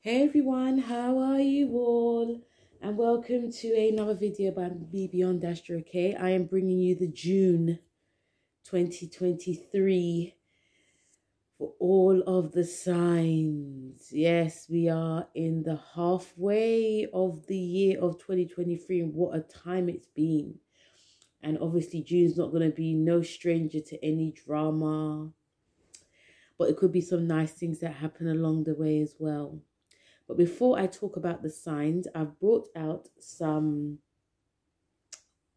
Hey everyone, how are you all? And welcome to another video by me Beyond Astro. Okay, I am bringing you the June 2023 for all of the signs. Yes, we are in the halfway of the year of 2023, and what a time it's been. And obviously June's not going to be no stranger to any drama, but it could be some nice things that happen along the way as well. But before I talk about the signs, I've brought out some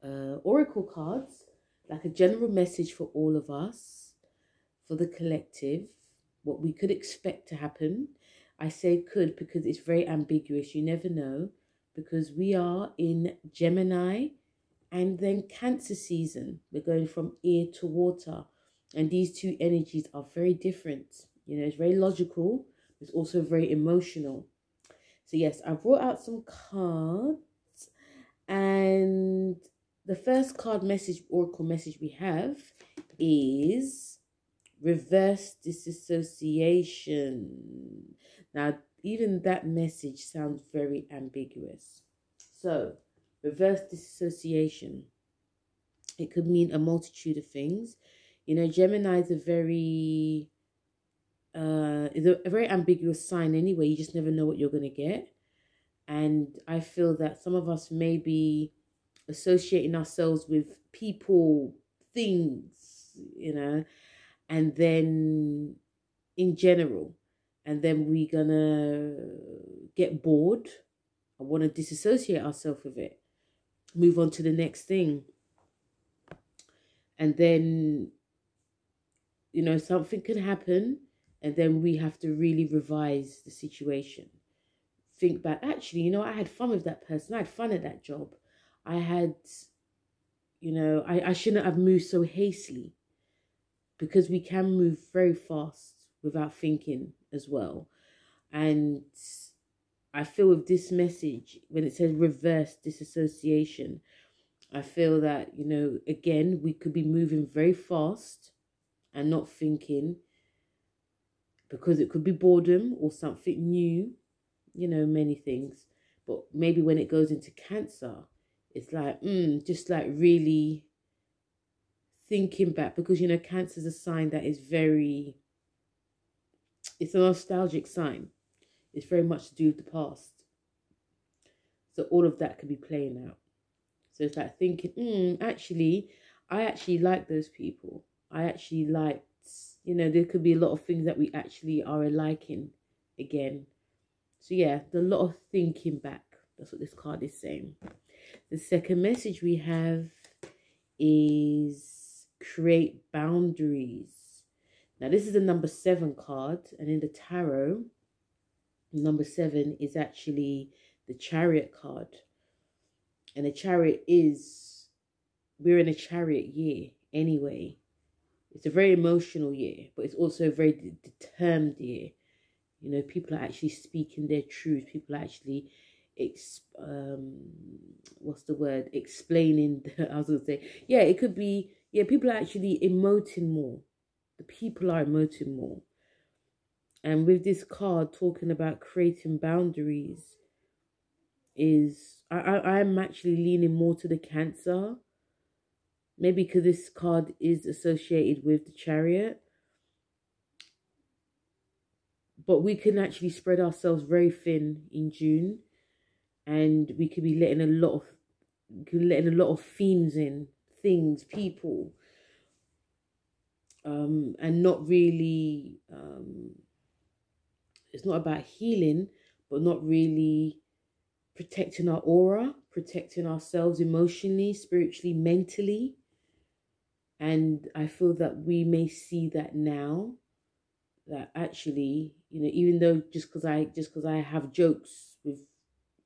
oracle cards, like a general message for all of us, for the collective, what we could expect to happen. I say could because it's very ambiguous. You never know, because we are in Gemini and then Cancer season. We're going from air to water. And these two energies are very different. You know, it's very logical. It's also very emotional. So yes, I brought out some cards, and the first card message, oracle message we have is reverse disassociation. Now, even that message sounds very ambiguous. So, reverse disassociation. It could mean a multitude of things. You know, Gemini is a very ambiguous sign anyway. You just never know what you're going to get. And I feel that some of us may be associating ourselves with people, things, you know, and then in general, and then we're going to get bored. I want to disassociate ourselves with it, move on to the next thing. And then, you know, something can happen, and then we have to really revise the situation. Think back, actually, you know, I had fun with that person. I had fun at that job. I had, you know, I shouldn't have moved so hastily, because we can move very fast without thinking as well. And I feel with this message, when it says reverse disassociation, I feel that, you know, again, we could be moving very fast and not thinking, because it could be boredom or something new, you know, many things. But maybe when it goes into Cancer, it's like, just like really thinking back, because, you know, Cancer is a sign that is very, it's a nostalgic sign. It's very much to do with the past. So all of that could be playing out. So it's like thinking, actually, I actually like those people. I actually liked, you know, there could be a lot of things that we actually are liking again. So yeah, a lot of thinking back. That's what this card is saying. The second message we have is create boundaries. Now this is the number 7 card, and in the tarot, number 7 is actually the Chariot card. And the Chariot is, we're in a Chariot year anyway. It's a very emotional year, but it's also a very determined year. You know, people are actually speaking their truth. People are actually, what's the word? Explaining, I was going to say, yeah, it could be, yeah, people are actually emoting more. The people are emoting more. And with this card talking about creating boundaries, is, I'm actually leaning more to the Cancer. Maybe because this card is associated with the Chariot. But we can actually spread ourselves very thin in June, and we could be letting a lot of themes in, things, people, and not really. It's not about healing, but not really protecting our aura, protecting ourselves emotionally, spiritually, mentally. And I feel that we may see that now. That actually, you know, even though just because I have jokes with,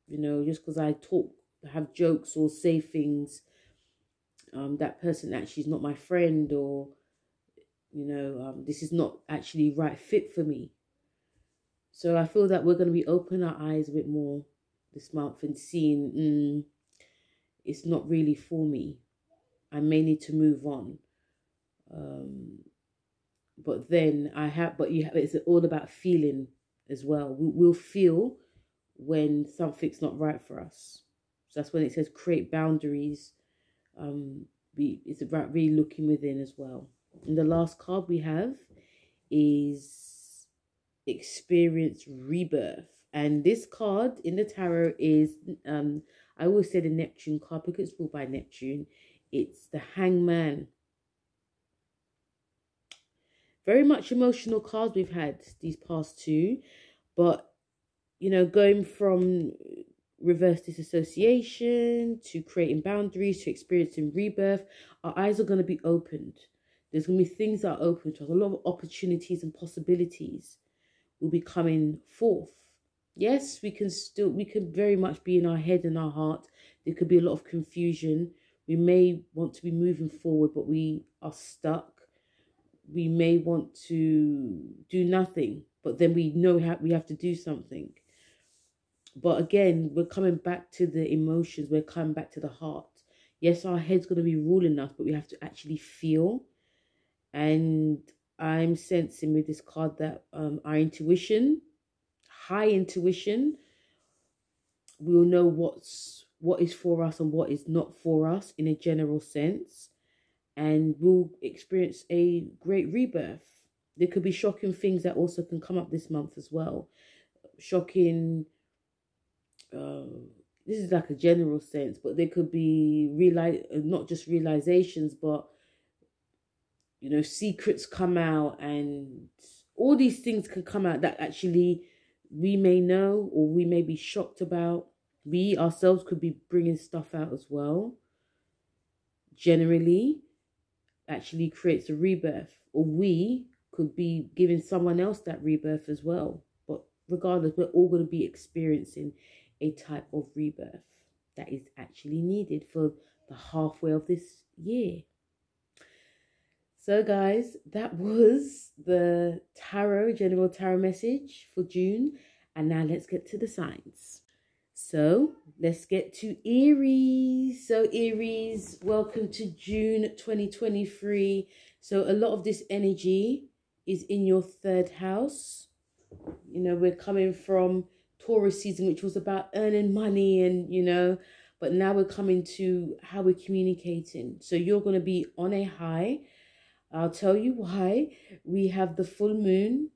you know, just because I have jokes or say things, that person actually is not my friend, or, you know, this is not actually right fit for me. So I feel that we're going to be opening our eyes a bit more this month and seeing, it's not really for me. I may need to move on. But then it's all about feeling as well. We'll feel when something's not right for us. So that's when it says create boundaries. It's about really looking within as well. And the last card we have is experience rebirth. And this card in the tarot is, I always say the Neptune card because it's ruled by Neptune. It's the Hangman. Very much emotional cards we've had these past two. But, you know, going from reverse disassociation to creating boundaries to experiencing rebirth, our eyes are going to be opened. There's going to be things that are open to us. A lot of opportunities and possibilities will be coming forth. Yes, we can very much be in our head and our heart. There could be a lot of confusion. We may want to be moving forward, but we are stuck. We may want to do nothing, but then we know we have to do something. But again, we're coming back to the emotions. We're coming back to the heart. Yes, our head's going to be ruling us, but we have to actually feel. And I'm sensing with this card that our intuition, high intuition, we'll know what is for us and what is not for us in a general sense. And we'll experience a great rebirth. There could be shocking things that also can come up this month as well. Shocking, this is like a general sense, but there could be not just realizations, but, you know, secrets come out, and all these things can come out that actually we may know or we may be shocked about. We ourselves could be bringing stuff out as well. Generally, actually creates a rebirth, or we could be giving someone else that rebirth as well. But regardless, we're all going to be experiencing a type of rebirth that is actually needed for the halfway of this year. So guys, that was the general tarot message for June. And now let's get to the signs. So let's get to Aries. So Aries, welcome to June 2023. So a lot of this energy is in your third house. You know, we're coming from Taurus season, which was about earning money and, you know, but now we're coming to how we're communicating. So you're going to be on a high. I'll tell you why. We have the full moon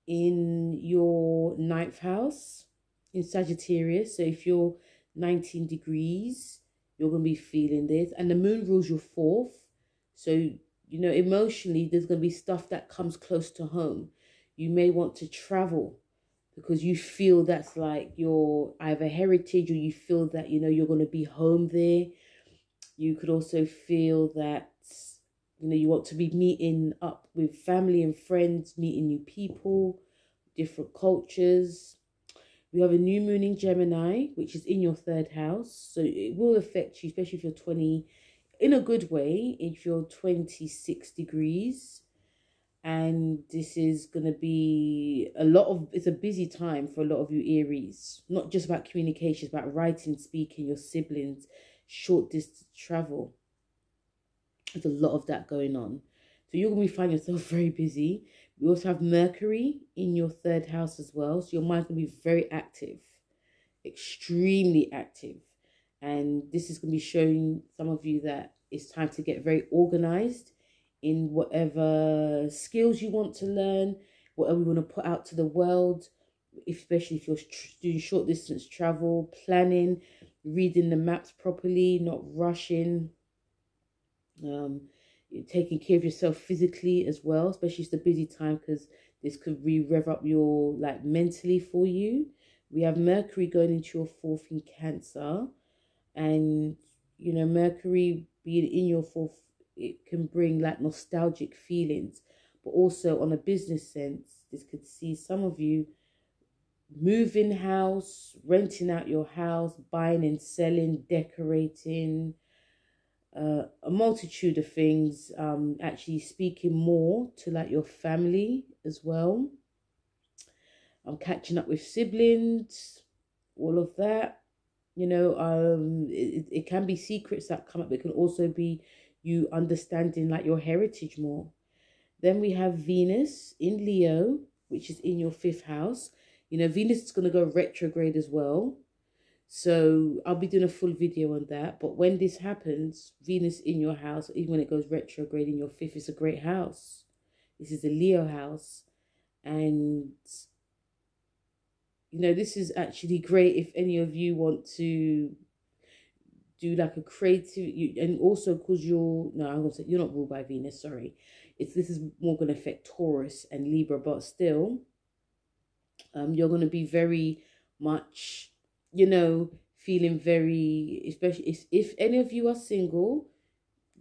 in your 9th house in Sagittarius. So if you're 19 degrees, you're going to be feeling this. And the moon rules your 4th. So, you know, emotionally, there's going to be stuff that comes close to home. You may want to travel because you feel that's like your either heritage, or you feel that, you know, you're going to be home there. You could also feel that, you know, you want to be meeting up with family and friends, meeting new people, different cultures. We have a new moon in Gemini, which is in your 3rd house. So it will affect you, especially if you're 20, in a good way, if you're 26 degrees. And this is going to be it's a busy time for a lot of you Aries. Not just about communication, it's about writing, speaking, your siblings, short distance travel. There's a lot of that going on. So you're going to be finding yourself very busy. We also have Mercury in your 3rd house as well. So your mind's going to be very active, extremely active. And this is going to be showing some of you that it's time to get very organized in whatever skills you want to learn, whatever you want to put out to the world, especially if you're doing short distance travel, planning, reading the maps properly, not rushing. Taking care of yourself physically as well, especially it's a busy time because this could rev up your mentally for you. We have Mercury going into your 4th in Cancer, and you know, Mercury being in your 4th, it can bring nostalgic feelings, but also on a business sense, this could see some of you moving house, renting out your house, buying and selling, decorating, a multitude of things, actually speaking more to your family as well. I'm catching up with siblings, all of that. You know, it can be secrets that come up. It can also be you understanding your heritage more. Then we have Venus in Leo, which is in your 5th house. You know, Venus is going to go retrograde as well. So I'll be doing a full video on that. But when this happens, Venus in your house, even when it goes retrograde in your fifth, is a great house. This is a Leo house. And, you know, this is actually great if any of you want to do like a creative, and also because I'm going to say you're not ruled by Venus, sorry. This is more going to affect Taurus and Libra, but still, you're going to be very much, you know, feeling very, especially if any of you are single,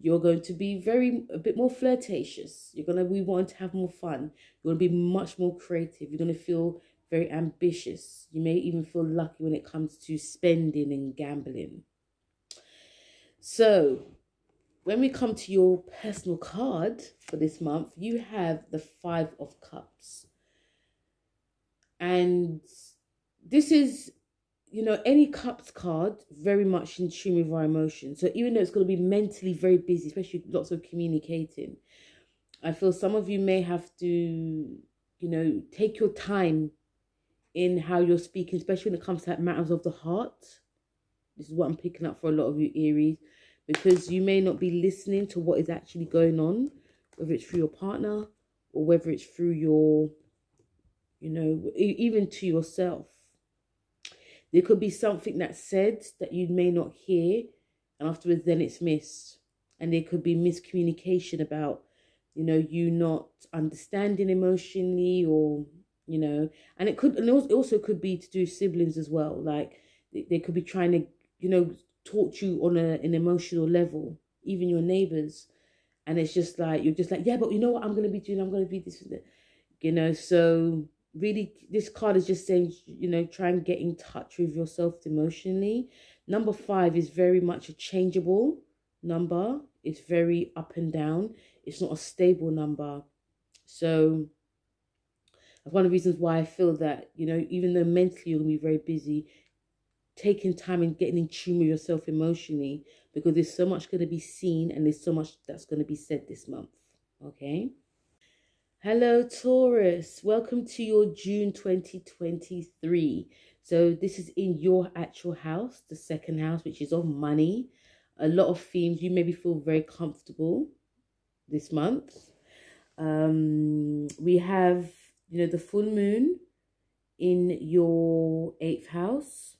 you're going to be a bit more flirtatious. You're going to be wanting to have more fun. You're going to be much more creative. You're going to feel very ambitious. You may even feel lucky when it comes to spending and gambling. So when we come to your personal card for this month, you have the 5 of Cups. And this is, you know, any Cups card, very much in tune with our emotions. So even though it's going to be mentally very busy, especially lots of communicating, I feel some of you may have to, you know, take your time in how you're speaking, especially when it comes to like matters of the heart. This is what I'm picking up for a lot of you Aries, because you may not be listening to what is actually going on, whether it's through your partner or whether it's through your, you know, even to yourself. There could be something that's said that you may not hear, and afterwards then it's missed. And there could be miscommunication about, you know, you not understanding emotionally, or, you know, and it also could be to do siblings as well. Like they could be trying to, you know, talk to you on an emotional level, even your neighbors. And it's just like, you're just like, yeah, but you know what I'm going to be doing? I'm going to be this and that, you know. So really, this card is just saying, you know, try and get in touch with yourself emotionally. Number 5 is very much a changeable number. It's very up and down. It's not a stable number. So that's one of the reasons why I feel that, you know, even though mentally you're going to be very busy, taking time and getting in tune with yourself emotionally, because there's so much going to be seen and there's so much that's going to be said this month. Okay. Hello, Taurus. Welcome to your June 2023. So this is in your actual house, the 2nd house, which is of money. A lot of themes. You maybe feel very comfortable this month. We have, you know, the full moon in your 8th house.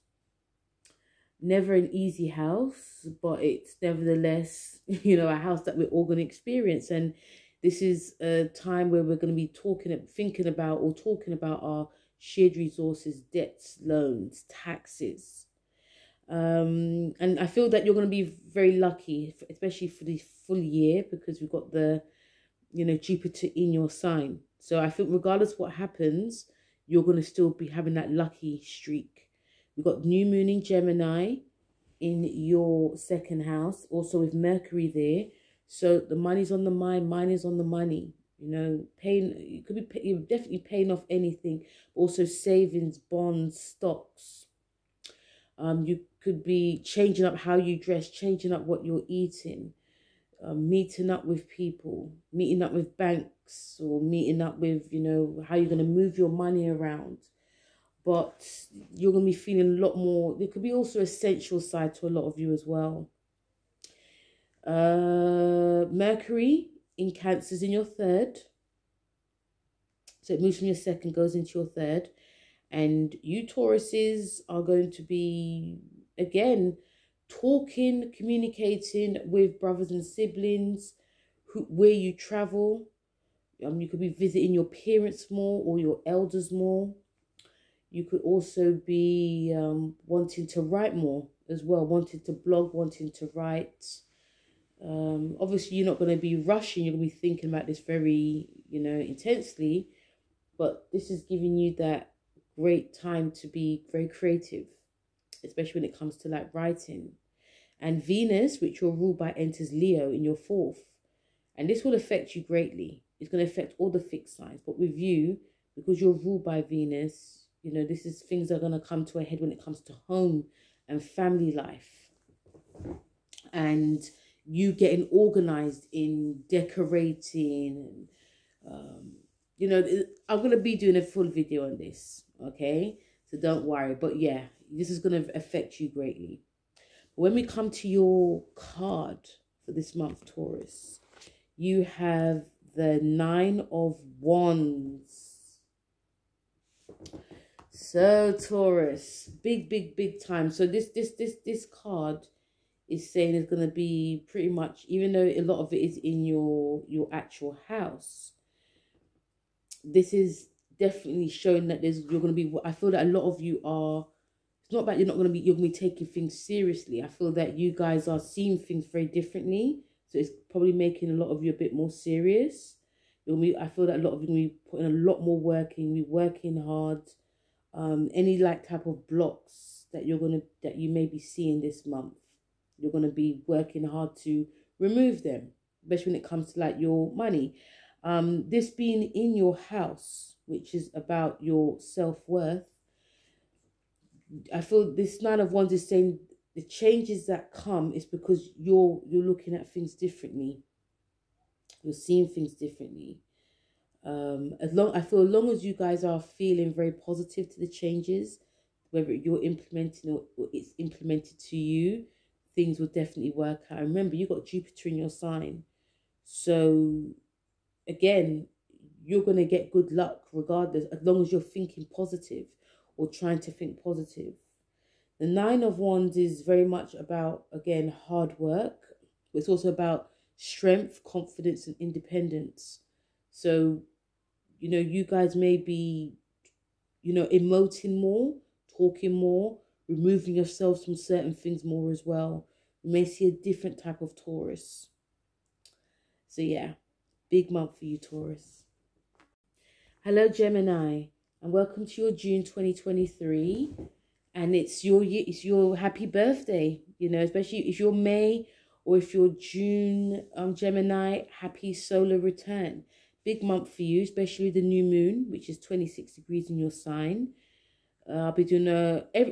Never an easy house, but it's nevertheless, you know, a house that we're all going to experience. And this is a time where we're going to be thinking about our shared resources, debts, loans, taxes. And I feel that you're going to be very lucky, especially for the full year, because we've got the, you know, Jupiter in your sign. So I think regardless what happens, you're going to still be having that lucky streak. We've got new moon in Gemini in your 2nd house, also with Mercury there. So the money's on the mind, mine is on the money. You know, you could be, you're definitely paying off anything. Also savings, bonds, stocks. You could be changing up how you dress, changing up what you're eating, meeting up with people, meeting up with banks, or meeting up with, you know, how you're going to move your money around. But you're going to be feeling a lot more. There could be also a sensual side to a lot of you as well. Mercury in Cancer is in your 3rd. So it moves from your 2nd, goes into your 3rd. And you Tauruses are going to be, again, talking, communicating with brothers and siblings, where you travel. You could be visiting your parents more or your elders more. You could also be wanting to write more as well, wanting to blog, wanting to write. Obviously, you're not going to be rushing. You're going to be thinking about this very, you know, intensely. But this is giving you that great time to be very creative, especially when it comes to like writing. And Venus, which you're ruled by, enters Leo in your 4th. And this will affect you greatly. It's going to affect all the fixed signs. But with you, because you're ruled by Venus, you know, things are going to come to a head when it comes to home and family life. And you getting organized in decorating. And, you know, I'm going to be doing a full video on this. Okay, so don't worry. But yeah, this is going to affect you greatly. When we come to your card for this month, Taurus, you have the Nine of Wands. So Taurus, big time. So this card is saying it's going to be pretty much, even though a lot of it is in your actual house, this is definitely showing that you're going to be, I feel that a lot of you are, it's not that you're going to be taking things seriously. I feel that you guys are seeing things very differently. So it's probably making a lot of you a bit more serious. I feel that a lot of you will be putting a lot more work in, be working hard. Any like type of blocks that that you may be seeing this month, you're gonna be working hard to remove them, especially when it comes to like your money. This being in your house, which is about your self-worth, I feel this Nine of Wands is saying the changes that come is because you're looking at things differently. You're seeing things differently. As long as you guys are feeling very positive to the changes, whether you're implementing or it's implemented to you, things will definitely work out. Remember, you got Jupiter in your sign. So again, you're going to get good luck regardless, as long as you're thinking positive or trying to think positive. The Nine of Wands is very much about, again, hard work. But it's also about strength, confidence, and independence. So, you know, you guys may be, you know, emoting more, talking more, removing yourselves from certain things more as well. You may see a different type of Taurus. So yeah, big month for you, Taurus. Hello, Gemini, and welcome to your June 2023. And it's your year, it's your happy birthday, you know, especially if you're May or if you're June, Gemini, happy solar return. Big month for you, especially the new moon, which is 26 degrees in your sign. I'll be doing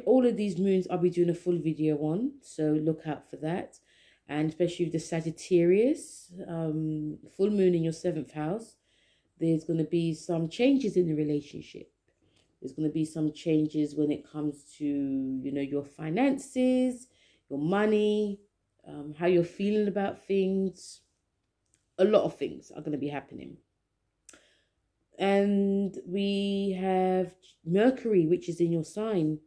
all of these moons, I'll be doing a full video on, so look out for that. And especially with the Sagittarius, full moon in your 7th house, there's going to be some changes in the relationship. There's going to be some changes when it comes to, you know, your finances, your money, how you're feeling about things. A lot of things are going to be happening. And we have Mercury, which is in your sign.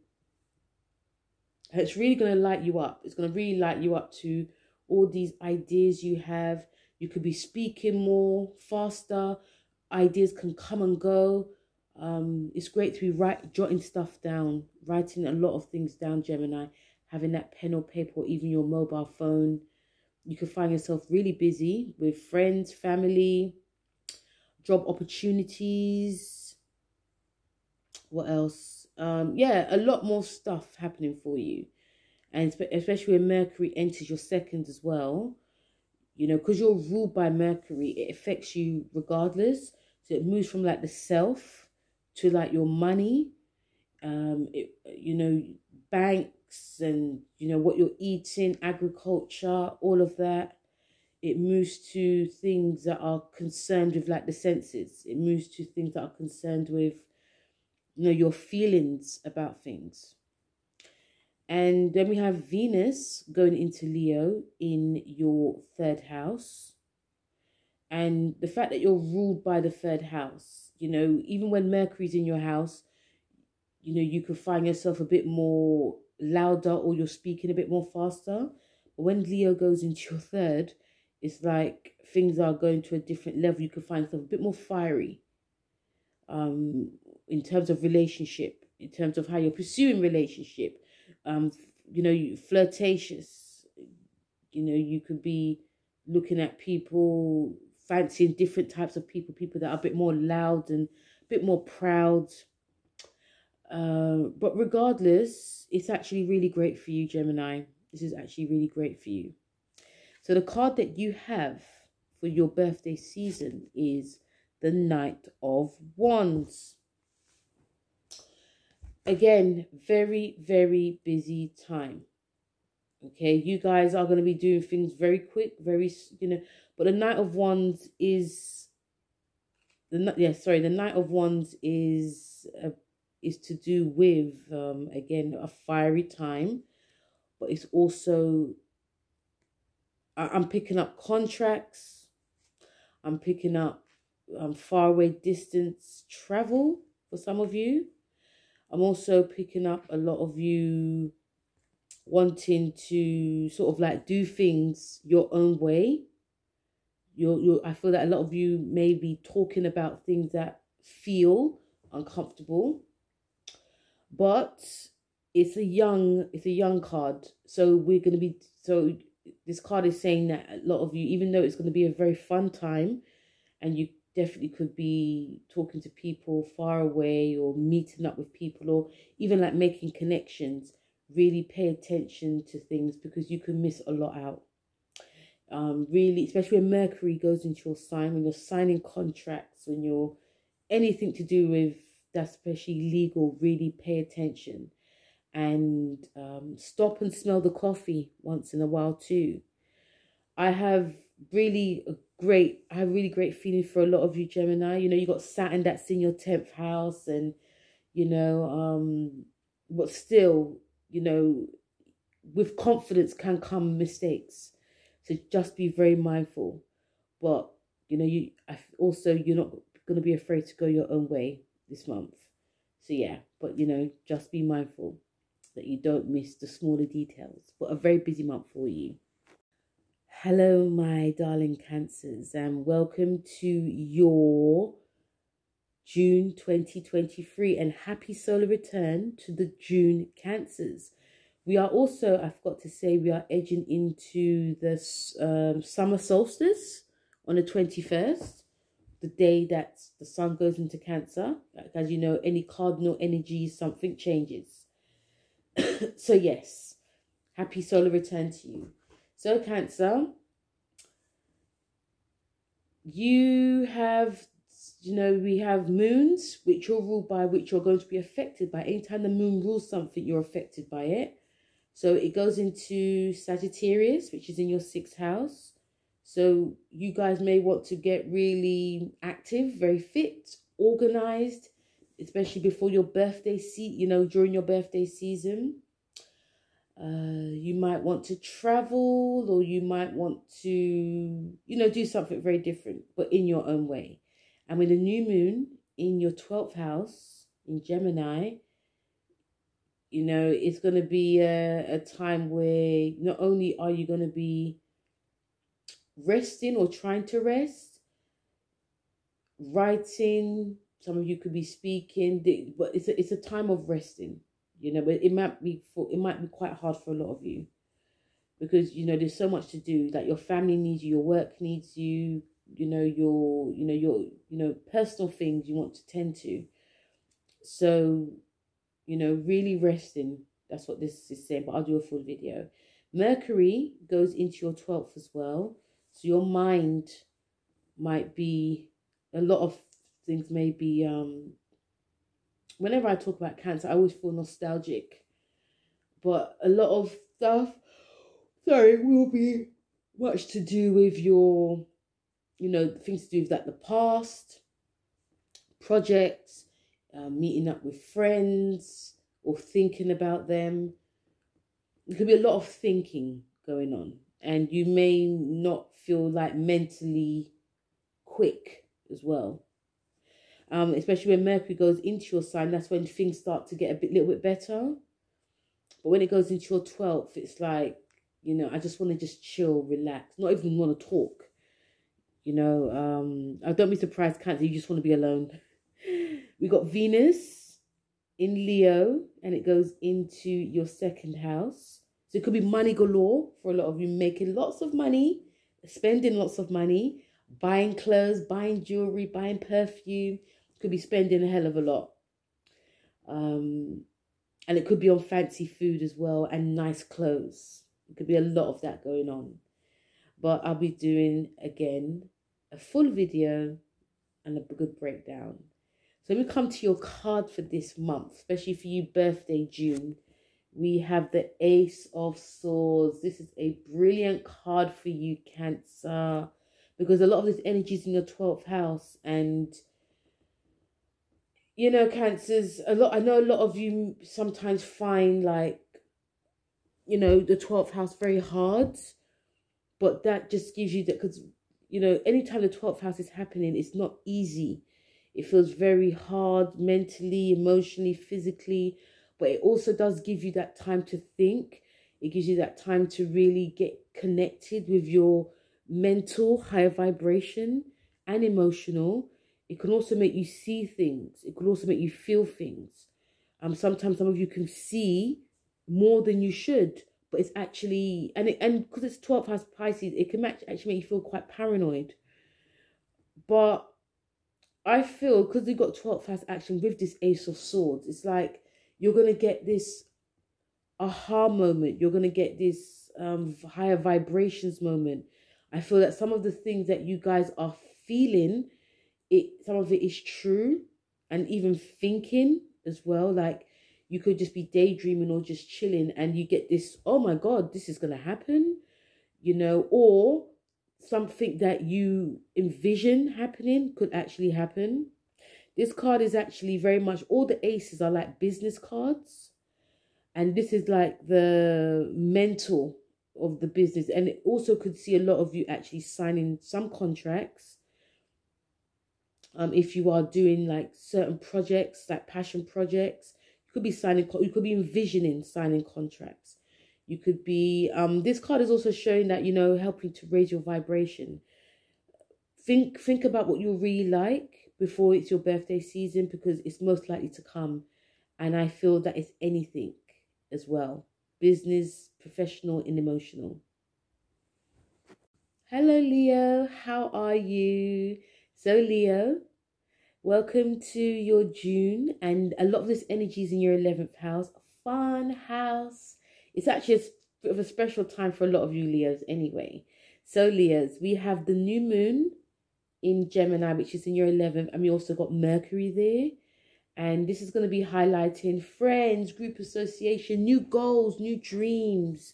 It's really going to light you up. It's going to really light you up to all these ideas you have. You could be speaking more, faster. Ideas can come and go. It's great to be jotting stuff down, writing a lot of things down, Gemini, having that pen or paper or even your mobile phone. You can find yourself really busy with friends, family, job opportunities. What else? Yeah, a lot more stuff happening for you. And especially when Mercury enters your 2nd as well, you know, because you're ruled by Mercury, it affects you regardless. So it moves from like the self to like your money, you know, banks and, you know, what you're eating, agriculture, all of that. It moves to things that are concerned with like the senses. It moves to things that are concerned with, you know, your feelings about things. And then we have Venus going into Leo in your 3rd house. And the fact that you're ruled by the 3rd house, you know, even when Mercury's in your house, you know, you could find yourself a bit more louder or you're speaking a bit more faster. But when Leo goes into your 3rd, it's like things are going to a different level. You can find yourself a bit more fiery in terms of relationship, in terms of how you're pursuing relationship. You know, flirtatious. You know, you could be looking at people, fancying different types of people that are a bit more loud and a bit more proud. But regardless, it's actually really great for you, Gemini. This is actually really great for you. So the card that you have for your birthday season is the Knight of Wands. Again, very, very busy time. Okay, you guys are going to be doing things very quick, very, you know, but the Knight of Wands is, the Knight of Wands is is to do with, again, a fiery time, but it's also, I'm picking up contracts, I'm picking up faraway distance travel for some of you. I'm also picking up a lot of you wanting to sort of like do things your own way. I feel that a lot of you may be talking about things that feel uncomfortable, but it's a young card. So this card is saying that a lot of you, even though it's going to be a very fun time, and you definitely could be talking to people far away or meeting up with people or even like making connections, really pay attention to things because you can miss a lot out. Really, especially when Mercury goes into your sign, when you're signing contracts, when you're anything to do with that, especially legal, really pay attention and stop and smell the coffee once in a while too. I have really great feeling for a lot of you Gemini. You know, you got Saturn that's in your 10th house, and but still, with confidence can come mistakes. So just be very mindful. But you're not going to be afraid to go your own way this month. So yeah, but just be mindful that you don't miss the smaller details. But a very busy month for you. Hello, my darling Cancers, and welcome to your June 2023 and happy solar return to the June Cancers. We are also, I forgot to say, we are edging into the summer solstice on the 21st, the day that the sun goes into Cancer. Like, as you know, any cardinal energy, something changes. So yes, happy solar return to you. So Cancer, you have, we have moons, which you're ruled by, which you're going to be affected by. Anytime the moon rules something, you're affected by it. So it goes into Sagittarius, which is in your 6th house. So you guys may want to get really active, very fit, organized, especially before your birthday, during your birthday season. You might want to travel, or you might want to, do something very different, but in your own way. And with a new moon in your 12th house in Gemini, it's going to be a time where not only are you going to be resting or trying to rest, writing, some of you could be speaking, but it's a time of resting, but it might be quite hard for a lot of you because, there's so much to do, like your family needs you, your work needs you, your personal things you want to tend to. So, really resting. That's what this is saying, but I'll do a full video. Mercury goes into your 12th as well. So your mind might be, a lot of things may be, whenever I talk about Cancer, I always feel nostalgic. But a lot of stuff, will be much to do with your, things to do with like the past, projects, meeting up with friends or thinking about them. There could be a lot of thinking going on, and you may not feel like mentally quick as well. Especially when Mercury goes into your sign, that's when things start to get little bit better. But when it goes into your 12th, it's like, I just want to just chill, relax, not even want to talk. I don't be surprised, Cancer, you just want to be alone. We got Venus in Leo, and it goes into your 2nd house. So it could be money galore for a lot of you, making lots of money, spending lots of money, buying clothes, buying jewelry, buying perfume. Could be spending a hell of a lot. And it could be on fancy food as well and nice clothes. It could be a lot of that going on. But I'll be doing, again, a full video and a good breakdown. So let me come to your card for this month, especially for you birthday June. We have the Ace of Swords. This is a brilliant card for you, Cancer, because a lot of this energy is in your 12th house, and you know, Cancers, I know a lot of you sometimes find like, you know, the 12th house very hard, but that just gives you that, because, you know, anytime the 12th house is happening, it's not easy. It feels very hard mentally, emotionally, physically, but it also does give you that time to think. It gives you that time to really get connected with your mental, higher vibration and emotional. It can also make you see things. It can also make you feel things. Sometimes some of you can see more than you should, but it's actually, and because it's 12th house Pisces, it can actually make you feel quite paranoid. But I feel, because we've got 12th house action with this Ace of Swords, it's like you're going to get this aha moment. You're going to get this higher vibrations moment. I feel that some of the things that you guys are feeling, some of it is true, and even thinking as well. Like, you could just be daydreaming or just chilling, and you get this, oh my God, this is going to happen, you know, or something that you envision happening could actually happen. This card is actually very much, all the aces are like business cards. And this is like the mental of the business. And it also could see a lot of you actually signing some contracts. If you are doing like certain projects, like passion projects, you could be signing, you could be envisioning signing contracts. You could be, this card is also showing that, you know, helping to raise your vibration. Think about what you really like before it's your birthday season, because it's most likely to come. And I feel that it's anything as well. Business, professional, and emotional. Hello, Leo. How are you? So, Leo, welcome to your June. And a lot of this energy is in your 11th house. Fun house. It's actually a bit of a special time for a lot of you Leos anyway. So, Leos, we have the new moon in Gemini, which is in your 11th. And we also got Mercury there. And this is going to be highlighting friends, group association, new goals, new dreams.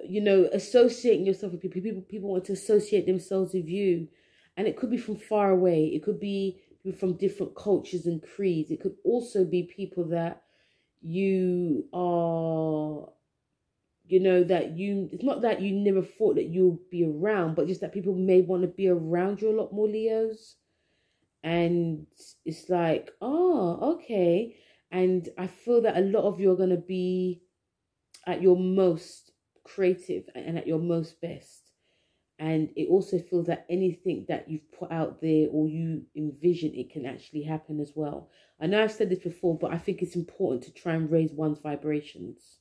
You know, associating yourself with people. People want to associate themselves with you. And it could be from far away. It could be people from different cultures and creeds. It could also be people that you are, you know, that you, it's not that you never thought that you'll be around, but just that people may want to be around you a lot more, Leos. And it's like, oh, okay. And I feel that a lot of you are going to be at your most creative and at your most best. And it also feels that anything that you've put out there or you envision, it can actually happen as well. I know I've said this before, but I think it's important to try and raise one's vibrations.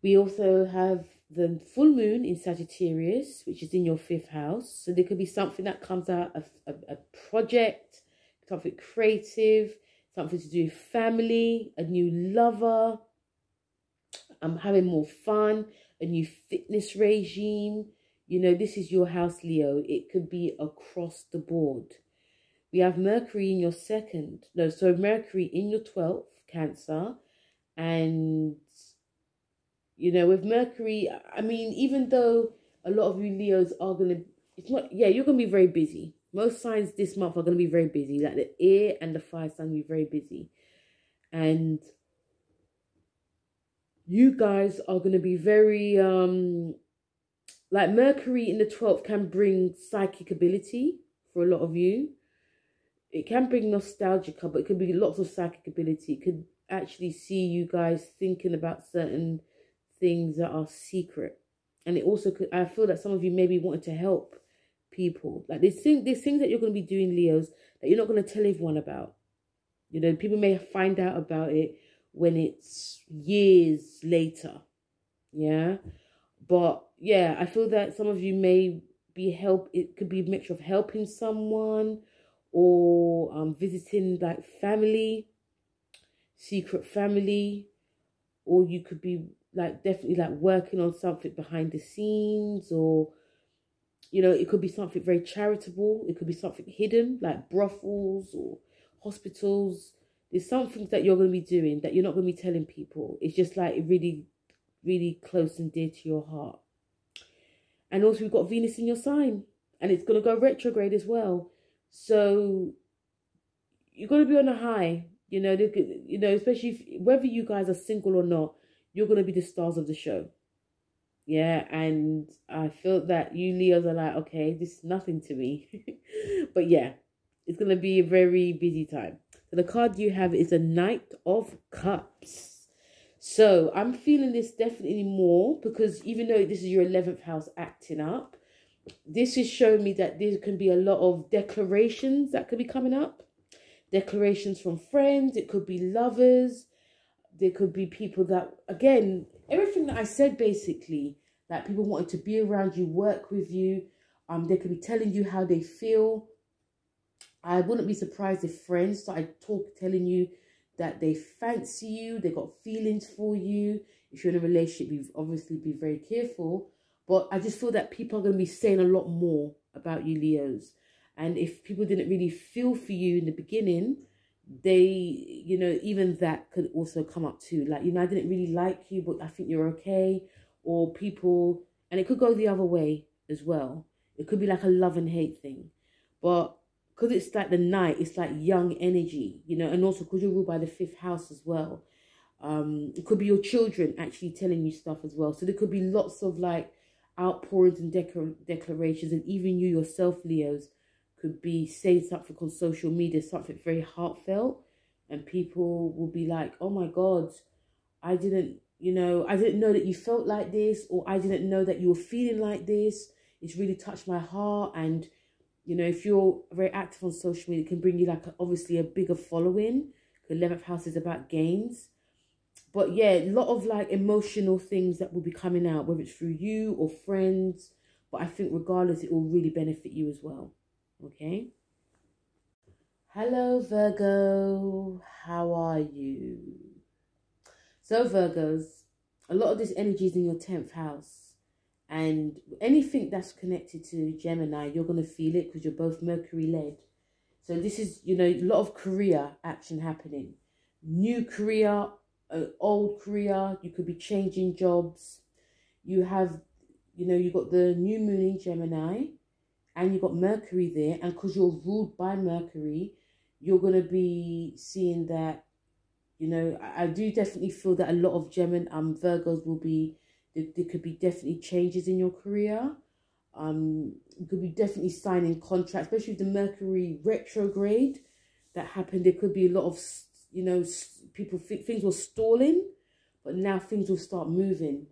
We also have the full moon in Sagittarius, which is in your 5th house. So there could be something that comes out of a project, something creative, something to do with family, a new lover, having more fun, a new fitness regime. You know, this is your house, Leo. It could be across the board. We have Mercury in your 2nd. No, so Mercury in your 12th, Cancer. And you know, with Mercury, I mean, even though a lot of you Leos are going to, it's not, yeah, you're going to be very busy. Most signs this month are going to be very busy. Like the air and the fire sign will be very busy. And you guys are going to be very, like Mercury in the 12th can bring psychic ability for a lot of you. It can bring nostalgia, but it could be lots of psychic ability. It could actually see you guys thinking about certain things that are secret. And it also could, I feel that some of you maybe wanted to help people. Like there's things that you're going to be doing, Leos, that you're not going to tell everyone about. You know, people may find out about it when it's years later. Yeah. But yeah, I feel that some of you may be it could be a mixture of helping someone or visiting like family, secret family, or you could be like definitely like working on something behind the scenes, or you know, it could be something very charitable. It could be something hidden like brothels or hospitals. There's some things that you're going to be doing that you're not going to be telling people. It's just like really, really close and dear to your heart. And also we've got Venus in your sign, and it's going to go retrograde as well. So you're going to be on a high. You know, especially whether you guys are single or not, you're going to be the stars of the show. Yeah, and I feel that you Leos are like, okay, this is nothing to me. But yeah, it's going to be a very busy time. So the card you have is a Knight of Cups. So I'm feeling this definitely more, because even though this is your 11th house acting up, this is showing me that there can be a lot of declarations that could be coming up. Declarations from friends. It could be lovers. There could be people that, again, everything that I said basically, that people wanted to be around you, work with you. They could be telling you how they feel. I wouldn't be surprised if friends started telling you that they fancy you, they got feelings for you. If you're in a relationship, obviously be very careful. But I just feel that people are going to be saying a lot more about you, Leos. And if people didn't really feel for you in the beginning, they, you know, even that could also come up too. Like, you know, I didn't really like you, but I think you're okay. Or people, and it could go the other way as well. It could be like a love and hate thing. But because it's like the night, it's like young energy, you know, and also because you're ruled by the 5th house as well. It could be your children actually telling you stuff as well. So there could be lots of like outpourings and declarations, and even you yourself, Leos, could be saying something on social media, something very heartfelt, and people will be like, oh my God, I didn't know that you felt like this, or I didn't know that you were feeling like this. It's really touched my heart. And, you know, if you're very active on social media, it can bring you like obviously a bigger following. The 11th house is about gains. But yeah, a lot of like emotional things that will be coming out, whether it's through you or friends. But I think regardless, it will really benefit you as well. Okay. Hello, Virgo. How are you? So, Virgos, a lot of this energy is in your 10th house. And anything that's connected to Gemini, you're going to feel it because you're both Mercury-led. So this is, you know, a lot of career action happening. New career, old career. You could be changing jobs. You have, you know, you've got the new moon in Gemini. And you've got Mercury there. And because you're ruled by Mercury, you're going to be seeing that, you know, I do definitely feel that a lot of Virgos will be, there could be definitely changes in your career. You could be definitely signing contracts, especially with the Mercury retrograde that happened. There could be a lot of, you know, people think things were stalling, but now things will start moving.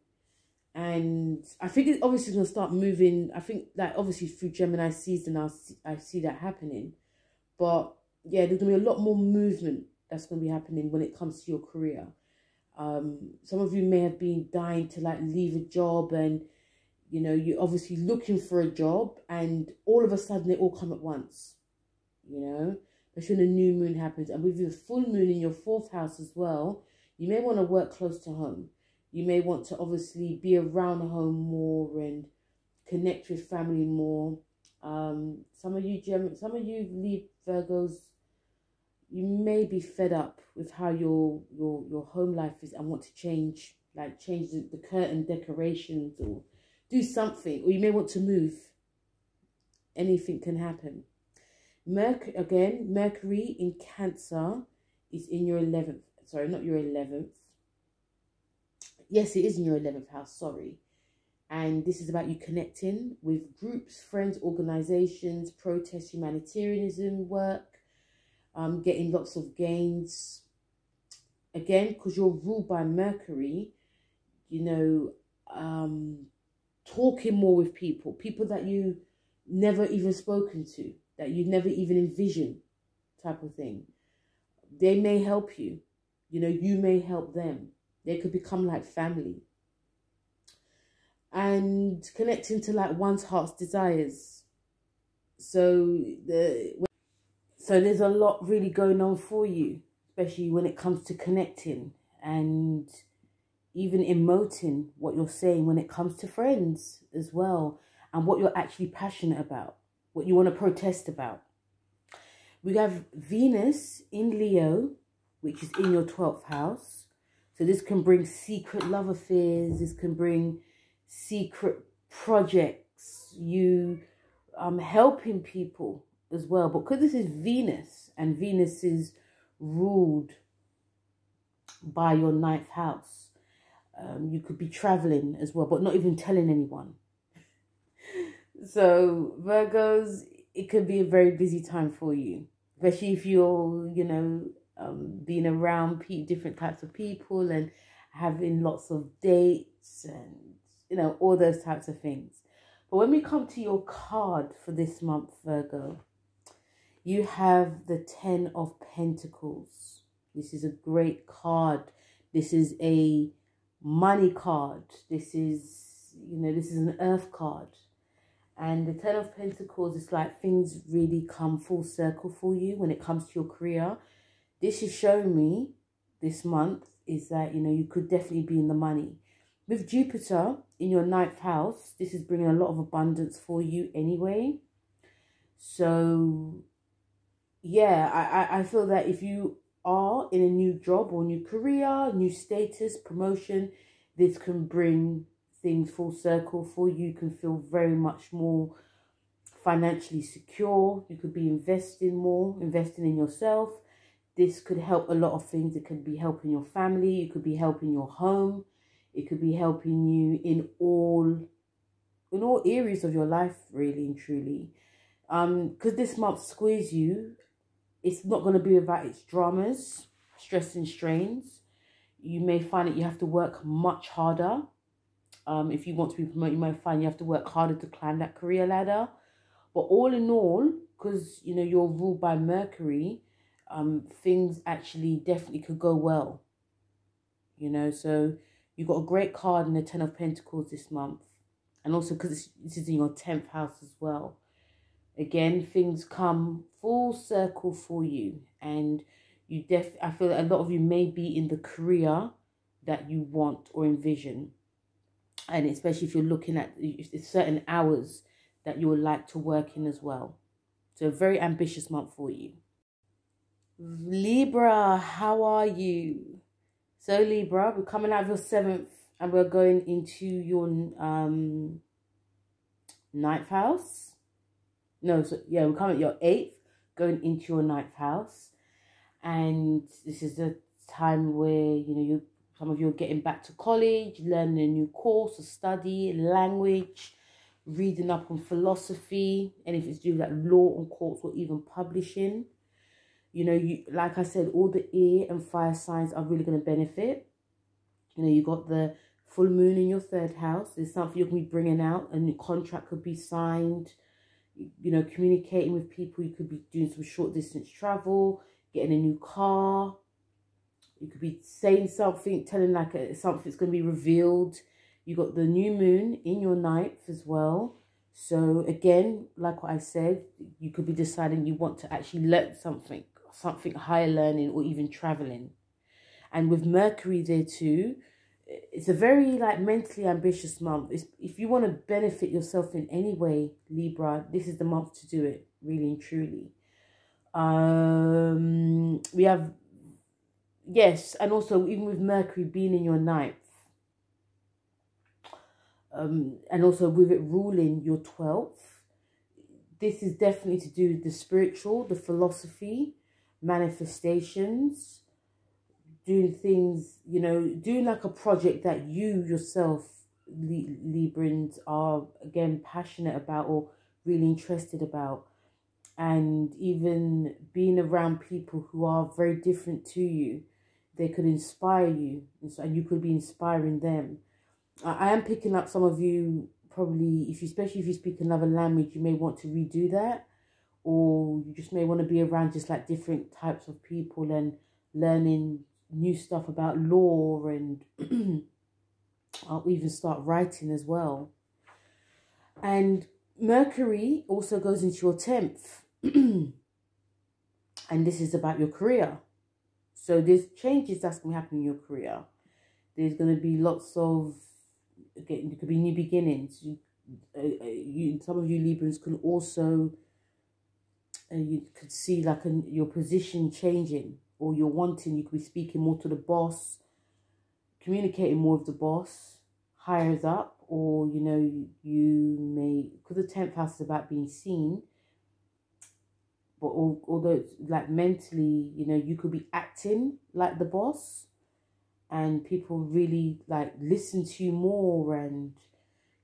And I think it obviously going to start moving. I think like obviously through Gemini season, I see that happening. But yeah, there's going to be a lot more movement that's going to be happening when it comes to your career. Some of you may have been dying to like leave a job, and you know, you're obviously looking for a job, and all of a sudden they all come at once, you know, especially when the new moon happens. And with your full moon in your 4th house as well, you may want to work close to home. You may want to obviously be around home more and connect with family more. Some of you leave Virgos, you may be fed up with how your home life is and want to change the curtain decorations or do something, or you may want to move. Anything can happen. Mercury in Cancer is in your 11th. Sorry, not your 11th. Yes, it is in your 11th house, sorry. And this is about you connecting with groups, friends, organizations, protests, humanitarianism work, getting lots of gains. Again, because you're ruled by Mercury, you know, talking more with people that you never even spoken to, that you never even envisioned, type of thing. They may help you. You know, you may help them. They could become like family. And connecting to like one's heart's desires. So there's a lot really going on for you, especially when it comes to connecting and even emoting what you're saying when it comes to friends as well, and what you're actually passionate about, what you want to protest about. We have Venus in Leo, which is in your 12th house. So this can bring secret love affairs. This can bring secret projects. You helping people as well. But because this is Venus, and Venus is ruled by your 9th house, you could be traveling as well, but not even telling anyone. So Virgos, it could be a very busy time for you, especially if you're, you know, being around different types of people and having lots of dates and, you know, all those types of things. But when we come to your card for this month, Virgo, you have the 10 of Pentacles. This is a great card. This is a money card. This is, you know, this is an earth card. And the 10 of Pentacles is like things really come full circle for you when it comes to your career. This is showing me this month is that, you know, you could definitely be in the money. With Jupiter in your 9th house, this is bringing a lot of abundance for you anyway. So, yeah, I feel that if you are in a new job or new career, new status, promotion, this can bring things full circle for you. You can feel very much more financially secure. You could be investing more, investing in yourself. This could help a lot of things. It could be helping your family. It could be helping your home. It could be helping you in all areas of your life, really and truly. Because this month squeeze you, it's not going to be about its dramas, stress and strains. You may find that you have to work much harder. If you want to be promoted, you might find you have to work harder to climb that career ladder. But all in all, because, you know, you're ruled by Mercury, things actually definitely could go well. You know, so you've got a great card in the 10 of Pentacles this month. And also because this is in your 10th house as well. Again, things come full circle for you. And I feel that a lot of you may be in the career that you want or envision. And especially if you're looking at certain hours that you would like to work in as well. So a very ambitious month for you. Libra, how are you? So Libra, we're coming out of your 7th and we're going into your 9th house. No, so yeah, we're coming at your 8th, going into your 9th house. And this is the time where, you know, some of you are getting back to college, learning a new course or study, language, reading up on philosophy, and if it's to do with like law and courts or even publishing. You know, like I said, all the air and fire signs are really going to benefit. You know, you got the full moon in your 3rd house. There's something you're going to be bringing out. A new contract could be signed. You know, communicating with people. You could be doing some short distance travel, getting a new car. You could be saying something, telling like something's going to be revealed. You got the new moon in your 9th as well. So again, like what I said, you could be deciding you want to actually learn something higher learning or even traveling. And with Mercury there too, it's a very like mentally ambitious month. If you want to benefit yourself in any way, Libra, this is the month to do it, really and truly. We have, yes, and also even with Mercury being in your 9th, and also with it ruling your 12th, this is definitely to do with the spiritual, the philosophy, manifestations, doing things, you know, doing like a project that you yourself, Librans, are again passionate about or really interested about. And even being around people who are very different to you, they could inspire you and you could be inspiring them. I am picking up some of you, probably, especially if you speak another language, you may want to redo that. Or you just may want to be around just like different types of people and learning new stuff about law, and I'll even start writing as well. And Mercury also goes into your 10th. And this is about your career. So there's changes that's going to happen in your career. There's going to be lots of, again, it could be new beginnings. Some of you Librans can also, you could see like your position changing, or you're wanting, you could be speaking more to the boss, communicating more with the boss, higher up, or, you know, you may, because the 10th house is about being seen, but although it's like mentally, you know, you could be acting like the boss, and people really like listen to you more. And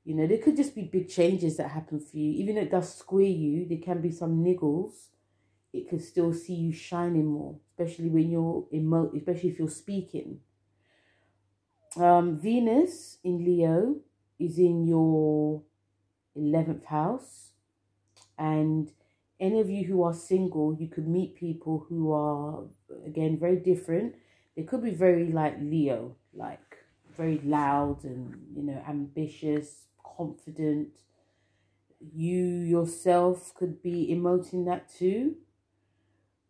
you know, there could just be big changes that happen for you. Even though it does square you, there can be some niggles. It could still see you shining more, especially when you're especially if you're speaking. Venus in Leo is in your 11th house, and any of you who are single, you could meet people who are, again, very different. They could be very like Leo, like very loud and, you know, ambitious, confident. You yourself could be emoting that too.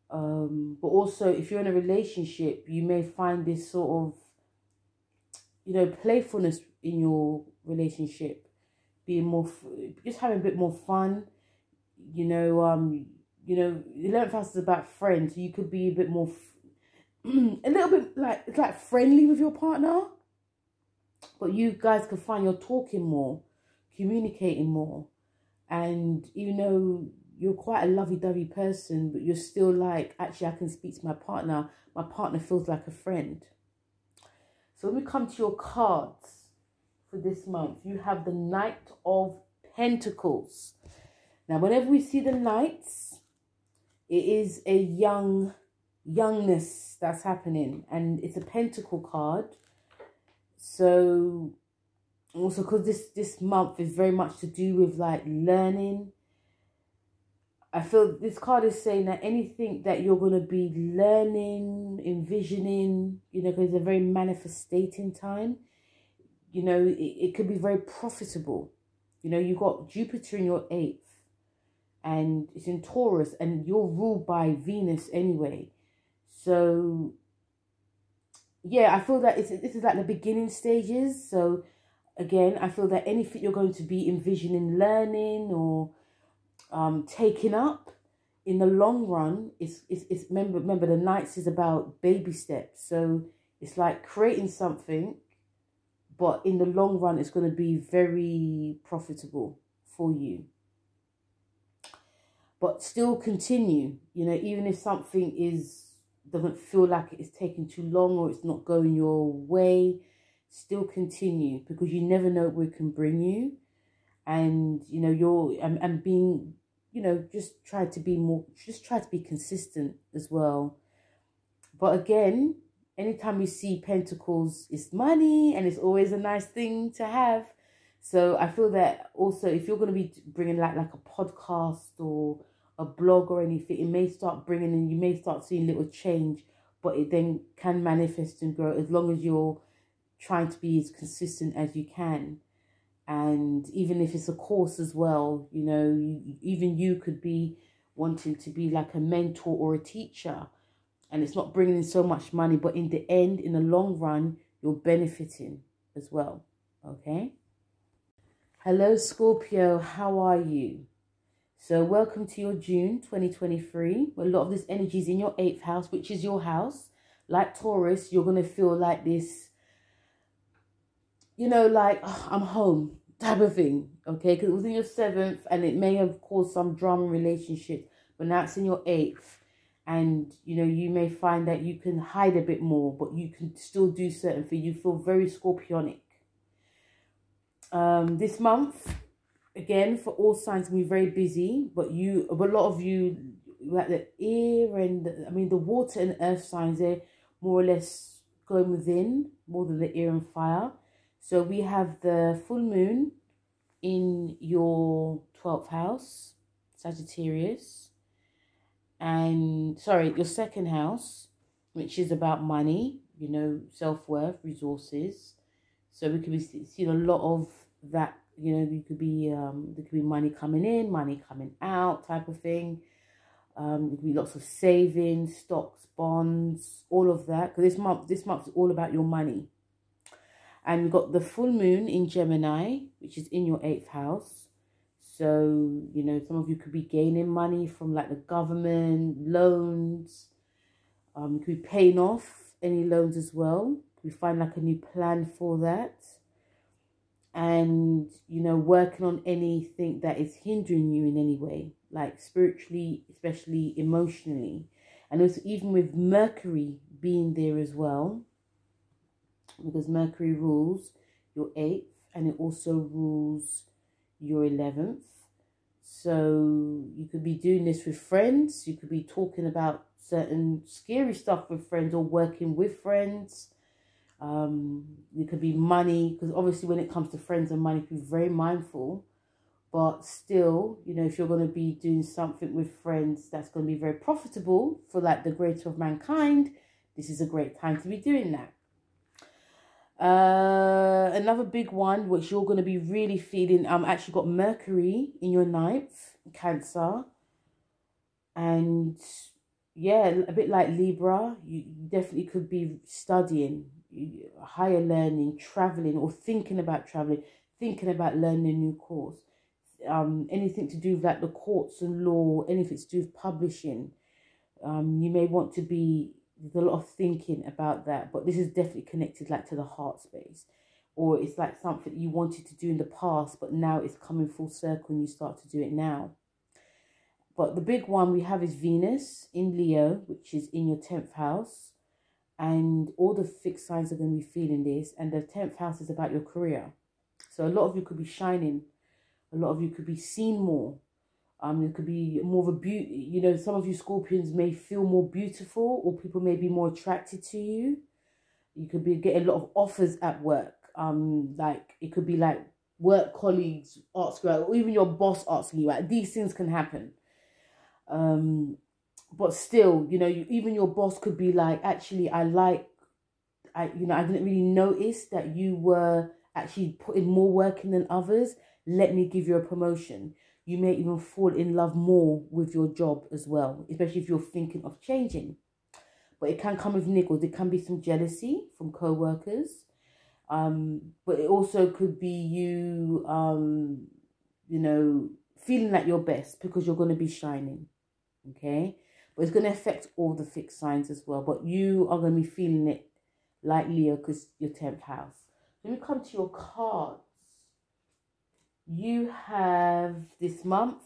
But also, if you're in a relationship, you may find this sort of, you know, playfulness in your relationship, being more, just having a bit more fun. You know, 11th house is about friends. So you could be a bit more, a little bit like, it's like friendly with your partner. But you guys can find you're talking more, communicating more. And even though you're quite a lovey-dovey person, but you're still like, actually, I can speak to my partner. My partner feels like a friend. So when we come to your cards for this month, you have the Knight of Pentacles. Now, whenever we see the Knights, it is a youngness that's happening. And it's a Pentacle card. So, also because this month is very much to do with like learning. I feel this card is saying that anything that you're going to be learning, envisioning, you know, because it's a very manifestating time. You know, it could be very profitable. You know, you got Jupiter in your 8th. And it's in Taurus, and you're ruled by Venus anyway. So, yeah, I feel that this is like the beginning stages. So, again, I feel that anything you're going to be envisioning learning or taking up in the long run, it's remember the Knights is about baby steps. So, it's like creating something, but in the long run, it's going to be very profitable for you. But still continue, you know, even if something doesn't feel like it's taking too long or it's not going your way, still continue, because you never know where it can bring you. And, you know, and being, you know, just try to be consistent as well. But again, anytime you see Pentacles, it's money, and it's always a nice thing to have. So I feel that also if you're going to be bringing like a podcast or a blog or anything, it may start bringing in, you may start seeing little change, but it then can manifest and grow as long as you're trying to be as consistent as you can. And even if it's a course as well, you know, even you could be wanting to be like a mentor or a teacher, and it's not bringing in so much money, but in the end, in the long run, you're benefiting as well. Okay. Hello, Scorpio. How are you? So welcome to your June 2023. A lot of this energy is in your 8th house, which is your house. Like Taurus, you're going to feel like this, you know, like, oh, I'm home type of thing. Okay, because it was in your 7th and it may have caused some drama in relationships, but now it's in your 8th. And, you know, you may find that you can hide a bit more, but you can still do certain things. You feel very scorpionic. This month, again, for all signs, can be very busy, but a lot of you, like the air and, the water and earth signs, they're more or less going within, more than the air and fire. So we have the full moon in your 12th house, Sagittarius, and, sorry, your 2nd house, which is about money, you know, self-worth, resources. So we could be seeing a lot of that, you know, there could be money coming in, money coming out type of thing. There could be lots of savings, stocks, bonds, all of that. Because this month is all about your money. And we've got the full moon in Gemini, which is in your 8th house. So, you know, some of you could be gaining money from like the government, loans. You could be paying off any loans as well. We find like a new plan for that. and, you know, working on anything that is hindering you in any way, like spiritually, especially emotionally. And also even with Mercury being there as well, because Mercury rules your 8th and it also rules your 11th. So you could be doing this with friends. You could be talking about certain scary stuff with friends or working with friends. It could be money, because obviously when it comes to friends and money, be very mindful. But still, you know, if you're going to be doing something with friends that's going to be very profitable for like the greater of mankind, this is a great time to be doing that. Another big one which you're going to be really feeling, actually got Mercury in your 9th, Cancer. And yeah, a bit like Libra, you definitely could be studying, higher learning, traveling, or thinking about traveling, thinking about learning a new course. Anything to do with like the courts and law, anything to do with publishing. You may want to be, there's a lot of thinking about that, but this is definitely connected like to the heart space, or it's like something you wanted to do in the past, but now it's coming full circle and you start to do it now. But the big one we have is Venus in Leo, which is in your 10th house. And all the fixed signs are going to be feeling this. And the 10th house is about your career. So a lot of you could be shining. A lot of you could be seen more. It could be more of a beauty. You know, some of you Scorpions may feel more beautiful, or people may be more attracted to you. You could be getting a lot of offers at work. Like it could be like work colleagues asking, or even your boss asking you out. These things can happen. But still, you know, even your boss could be like, actually, I didn't really notice that you were actually putting more work in than others. Let me give you a promotion. You may even fall in love more with your job as well, especially if you're thinking of changing. But it can come with niggles. There can be some jealousy from co-workers. But it also could be you, you know, feeling like your best because you're going to be shining. Okay, but it's going to affect all the fixed signs as well, but you are going to be feeling it like Leo because your 10th house. Let me come to your cards. You have this month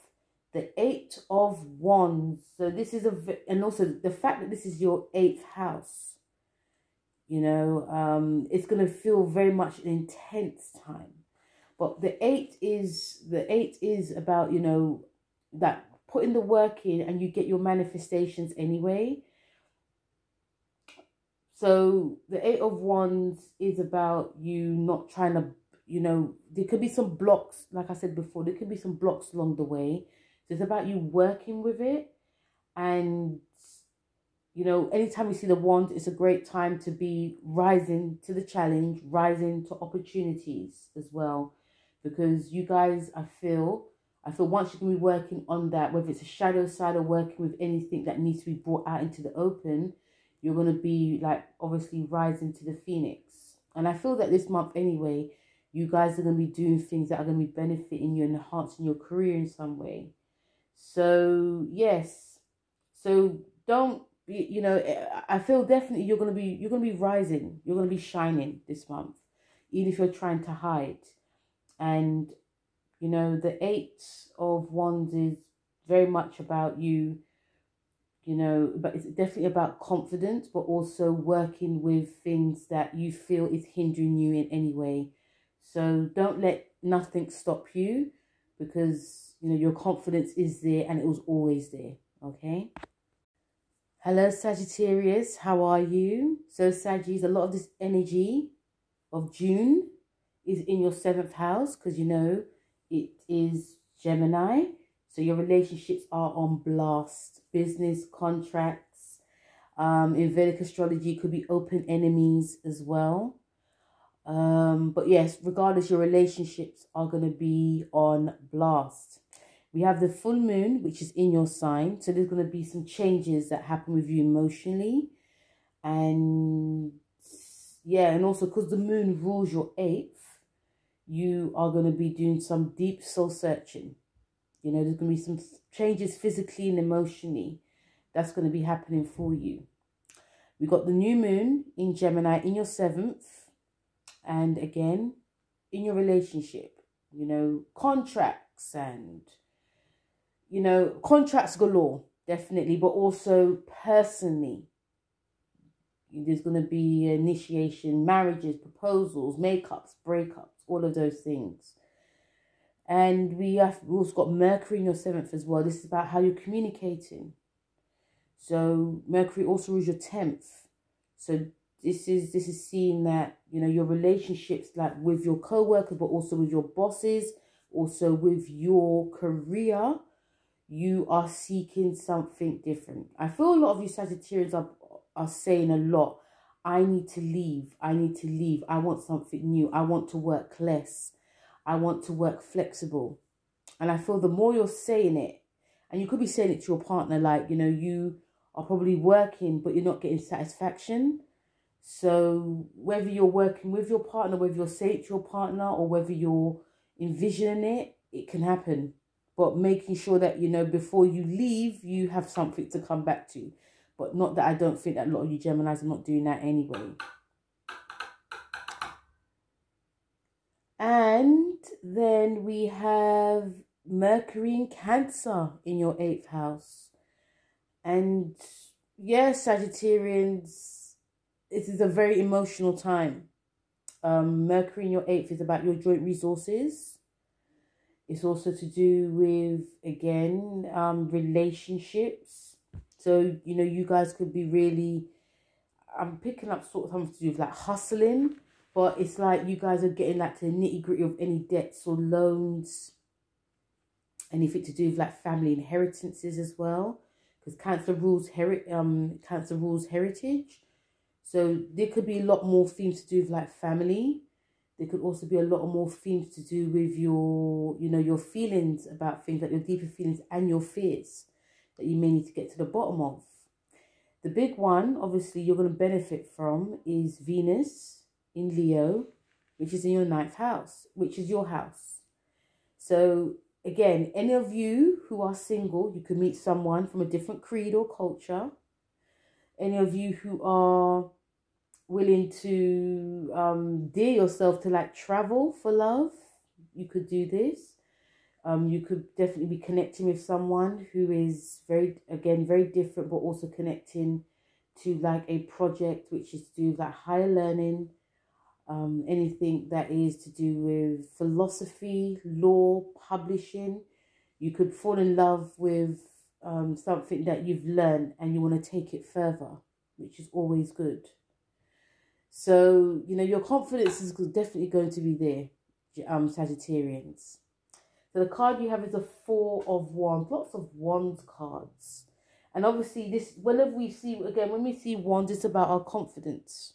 the 8 of Wands. So this is and also the fact that this is your 8th house, you know, it's going to feel very much an intense time. But the 8 is about, you know, that putting the work in and you get your manifestations anyway. So the 8 of Wands is about you not trying to, you know, there could be some blocks, like I said before, there could be some blocks along the way. So it's about you working with it. And, you know, anytime you see the wand, it's a great time to be rising to the challenge, rising to opportunities as well. Because you guys, I feel once you can be working on that, whether it's a shadow side or working with anything that needs to be brought out into the open, you're going to be like obviously rising to the phoenix. And I feel that this month anyway, you guys are going to be doing things that are going to be benefiting you and enhancing your career in some way. So yes, so don't be, you know, I feel definitely you're going to be rising, you're going to be shining this month, even if you're trying to hide. And you know, the 8 of Wands is very much about you, you know, but it's definitely about confidence, but also working with things that you feel is hindering you in any way. So don't let nothing stop you, because, you know, your confidence is there and it was always there, okay? Hello, Sagittarius. How are you? So, Sagittarius, a lot of this energy of June is in your 7th house, because, you know, it is Gemini. So your relationships are on blast. Business, contracts. In Vedic astrology, it could be open enemies as well. But yes, regardless, your relationships are going to be on blast. We have the full moon, which is in your sign. So there's going to be some changes that happen with you emotionally. And yeah, and also because the moon rules your 8th, you are going to be doing some deep soul searching. You know, there's going to be some changes physically and emotionally that's going to be happening for you. We got the new moon in Gemini in your 7th. And again, in your relationship, you know, contracts and, you know, contracts galore, definitely, but also personally. There's going to be initiation, marriages, proposals, makeups, breakups, all of those things. And we've also got Mercury in your 7th as well. This is about how you're communicating. So Mercury also rules your 10th. So this is seeing that, you know, your relationships, like with your co-workers, but also with your bosses, also with your career, you are seeking something different. I feel a lot of you Sagittarians are saying a lot. I need to leave. I need to leave. I want something new. I want to work less. I want to work flexible. And I feel the more you're saying it, and you could be saying it to your partner, like, you know, you are probably working, but you're not getting satisfaction. So whether you're working with your partner, whether you're saying it to your partner, or whether you're envisioning it, it can happen. But making sure that, you know, before you leave, you have something to come back to. But not that I don't think that a lot of you Geminis are not doing that anyway. And then we have Mercury in Cancer in your 8th house. And yes, Sagittarians, it is a very emotional time. Mercury in your 8th is about your joint resources. It's also to do with, again, relationships. So, you know, you guys could be really, I'm picking up sort of something to do with like hustling. But it's like you guys are getting like to the nitty gritty of any debts or loans. Anything to do with like family inheritances as well. Because Cancer rules heritage. So there could be a lot more themes to do with like family. There could also be a lot more themes to do with your, you know, your feelings about things, like your deeper feelings and your fears that you may need to get to the bottom of. The big one, obviously, you're going to benefit from is Venus in Leo, which is in your 9th house, which is your house. So again, any of you who are single, you could meet someone from a different creed or culture. Any of you who are willing to dare yourself to like travel for love, you could do this. You could definitely be connecting with someone who is very different, but also connecting to like a project which is to do with like higher learning. Anything that is to do with philosophy, law, publishing. You could fall in love with something that you've learned and you want to take it further, which is always good. So, you know, your confidence is definitely going to be there, Sagittarians. So the card you have is a 4 of Wands, lots of Wands cards. And obviously this, whenever we see, again, when we see Wands, it's about our confidence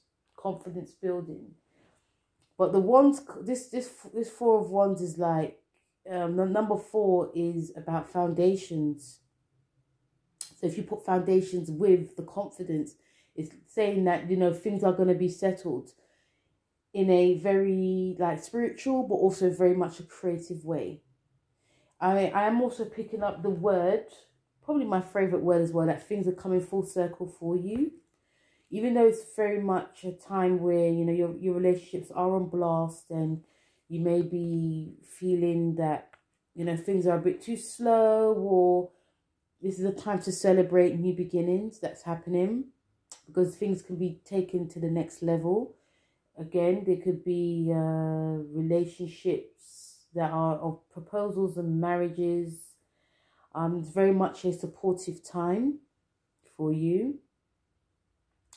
building. But the Wands, this 4 of Wands is like, the number 4 is about foundations. So if you put foundations with the confidence, it's saying that, you know, things are going to be settled in a very like spiritual, but also very much a creative way. I am also picking up the word, probably my favorite word as well, that things are coming full circle for you. Even though it's very much a time where, you know, your relationships are on blast and you may be feeling that, you know, things are a bit too slow, or this is a time to celebrate new beginnings that's happening, because things can be taken to the next level. Again, there could be relationships that are of proposals and marriages. It's very much a supportive time for you.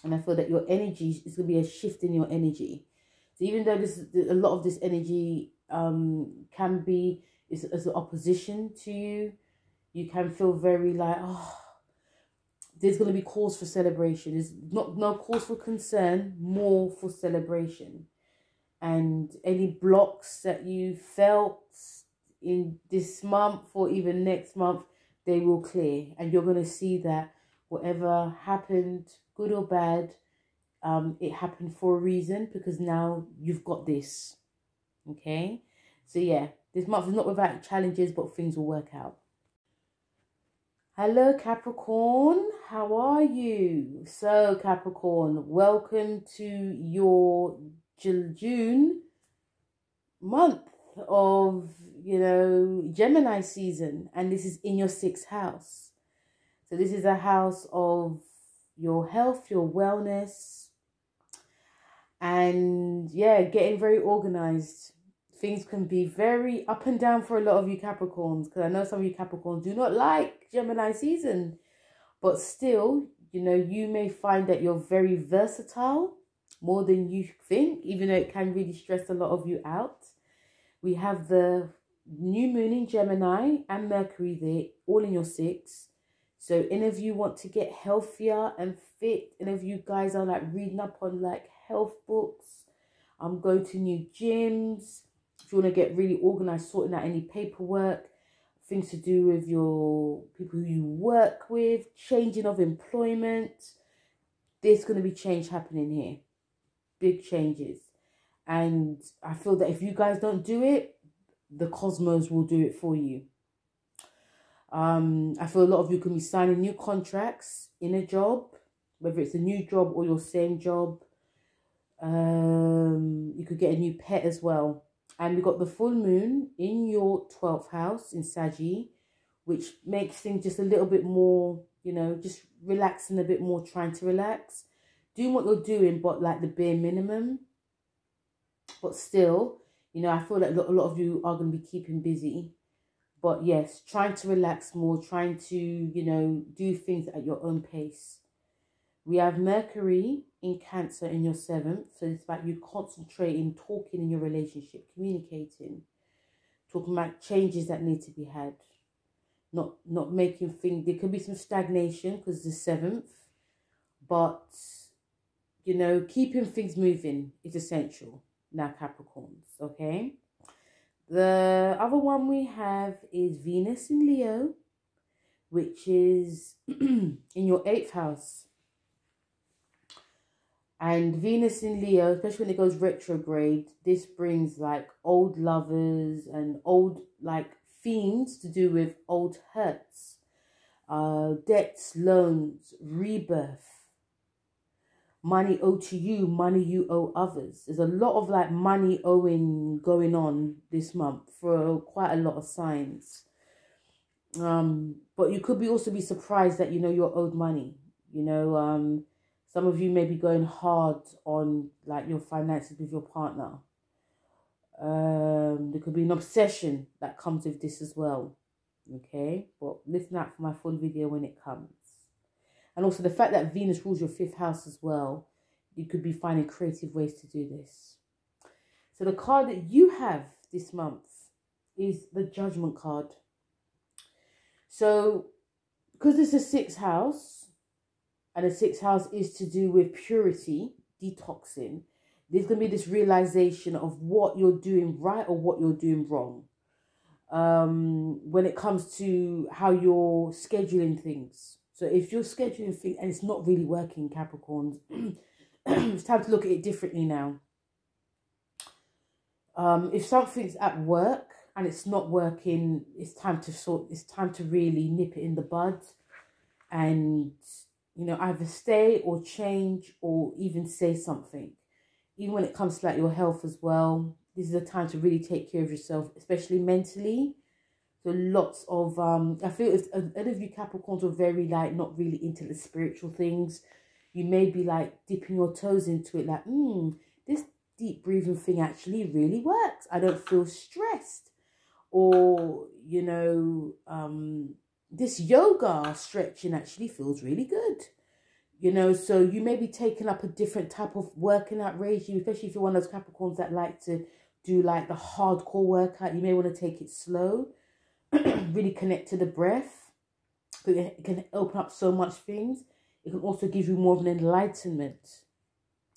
And I feel that your energy is going to be a shift in your energy. So even though a lot of this energy can be is an opposition to you, you can feel very like, oh, there's going to be cause for celebration. There's no cause for concern, more for celebration. And any blocks that you felt in this month or even next month, they will clear. And you're going to see that whatever happened, good or bad, it happened for a reason, because now you've got this. Okay? So yeah, this month is not without challenges, but things will work out. Hello Capricorn, how are you? So Capricorn, welcome to your June month of, you know, Gemini season, and this is in your 6th house. So this is a house of your health, your wellness, and yeah, getting very organized. Things can be very up and down for a lot of you Capricorns, because I know some of you Capricorns do not like Gemini season, but still, you know, you may find that you're very versatile, more than you think, even though it can really stress a lot of you out. We have the new moon in Gemini and Mercury there, all in your 6th. So any of you want to get healthier and fit, any of you guys are like reading up on like health books, going to new gyms, if you want to get really organized, sorting out any paperwork, things to do with your people who you work with, changing of employment, there's going to be change happening here. Big changes. And I feel that if you guys don't do it, the cosmos will do it for you. I feel a lot of you can be signing new contracts in a job, whether it's a new job or your same job. You could get a new pet as well. And we got the full moon in your 12th house in Sagittarius, which makes things just a little bit more, you know, just relaxing a bit more, trying to relax. Doing what you're doing, but like the bare minimum. But still, you know, I feel that a lot of you are going to be keeping busy. But yes, trying to relax more, trying to, you know, do things at your own pace. We have Mercury in Cancer in your 7th. So it's about you concentrating, talking in your relationship, communicating, talking about changes that need to be had. Not making things, there could be some stagnation because it's the 7th. But, you know, keeping things moving is essential now, Capricorns, okay? The other one we have is Venus in Leo, which is in your 8th house. And Venus in Leo, especially when it goes retrograde, this brings like old lovers and old like themes to do with old hurts, debts, loans, rebirth, money owed to you, money you owe others. There's a lot of like money owing going on this month for quite a lot of signs. But you could also be surprised that, you know, you're owed money. You know, some of you may be going hard on like your finances with your partner. There could be an obsession that comes with this as well. Okay, but listen out for my full video when it comes. And also the fact that Venus rules your 5th house as well, you could be finding creative ways to do this. So the card that you have this month is the Judgment card. So because it's a 6th house, and the 6th house is to do with purity, detoxing, there's going to be this realization of what you're doing right or what you're doing wrong. When it comes to how you're scheduling things. So if you're scheduling things and it's not really working, Capricorns, it's time to look at it differently now. If something's at work and it's not working, it's time to really nip it in the bud and, you know, either stay or change or even say something. Even when it comes to like your health as well, this is a time to really take care of yourself, especially mentally. So lots of, I feel if any of you Capricorns are very like not really into the spiritual things, you may be like dipping your toes into it like, this deep breathing thing actually really works. I don't feel stressed. Or, you know, this yoga stretching actually feels really good. You know, so you may be taking up a different type of working out regime, especially if you're one of those Capricorns that like to do like the hardcore workout. You may want to take it slow, really connect to the breath. It can open up so much things. It can also give you more of an enlightenment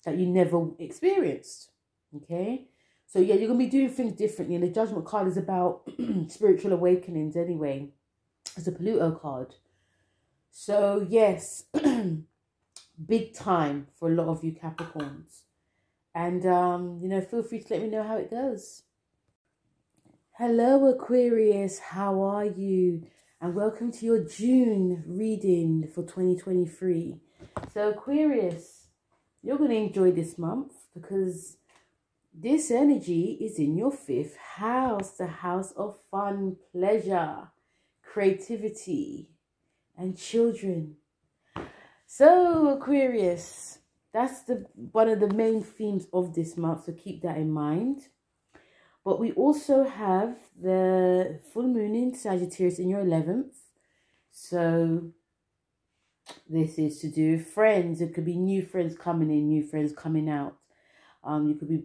that you never experienced. Okay, so yeah, you're going to be doing things differently. And the Judgment card is about spiritual awakenings anyway. It's a Pluto card. So yes, big time for a lot of you Capricorns. And, you know, feel free to let me know how it goes. Hello, Aquarius. How are you? And welcome to your June reading for 2023. So, Aquarius, you're going to enjoy this month because this energy is in your 5th house, the house of fun, pleasure, creativity, and children. So Aquarius, that's one of the main themes of this month, so keep that in mind. But we also have the full moon in Sagittarius in your 11th. So this is to do with friends. It could be new friends coming in, new friends coming out. You could be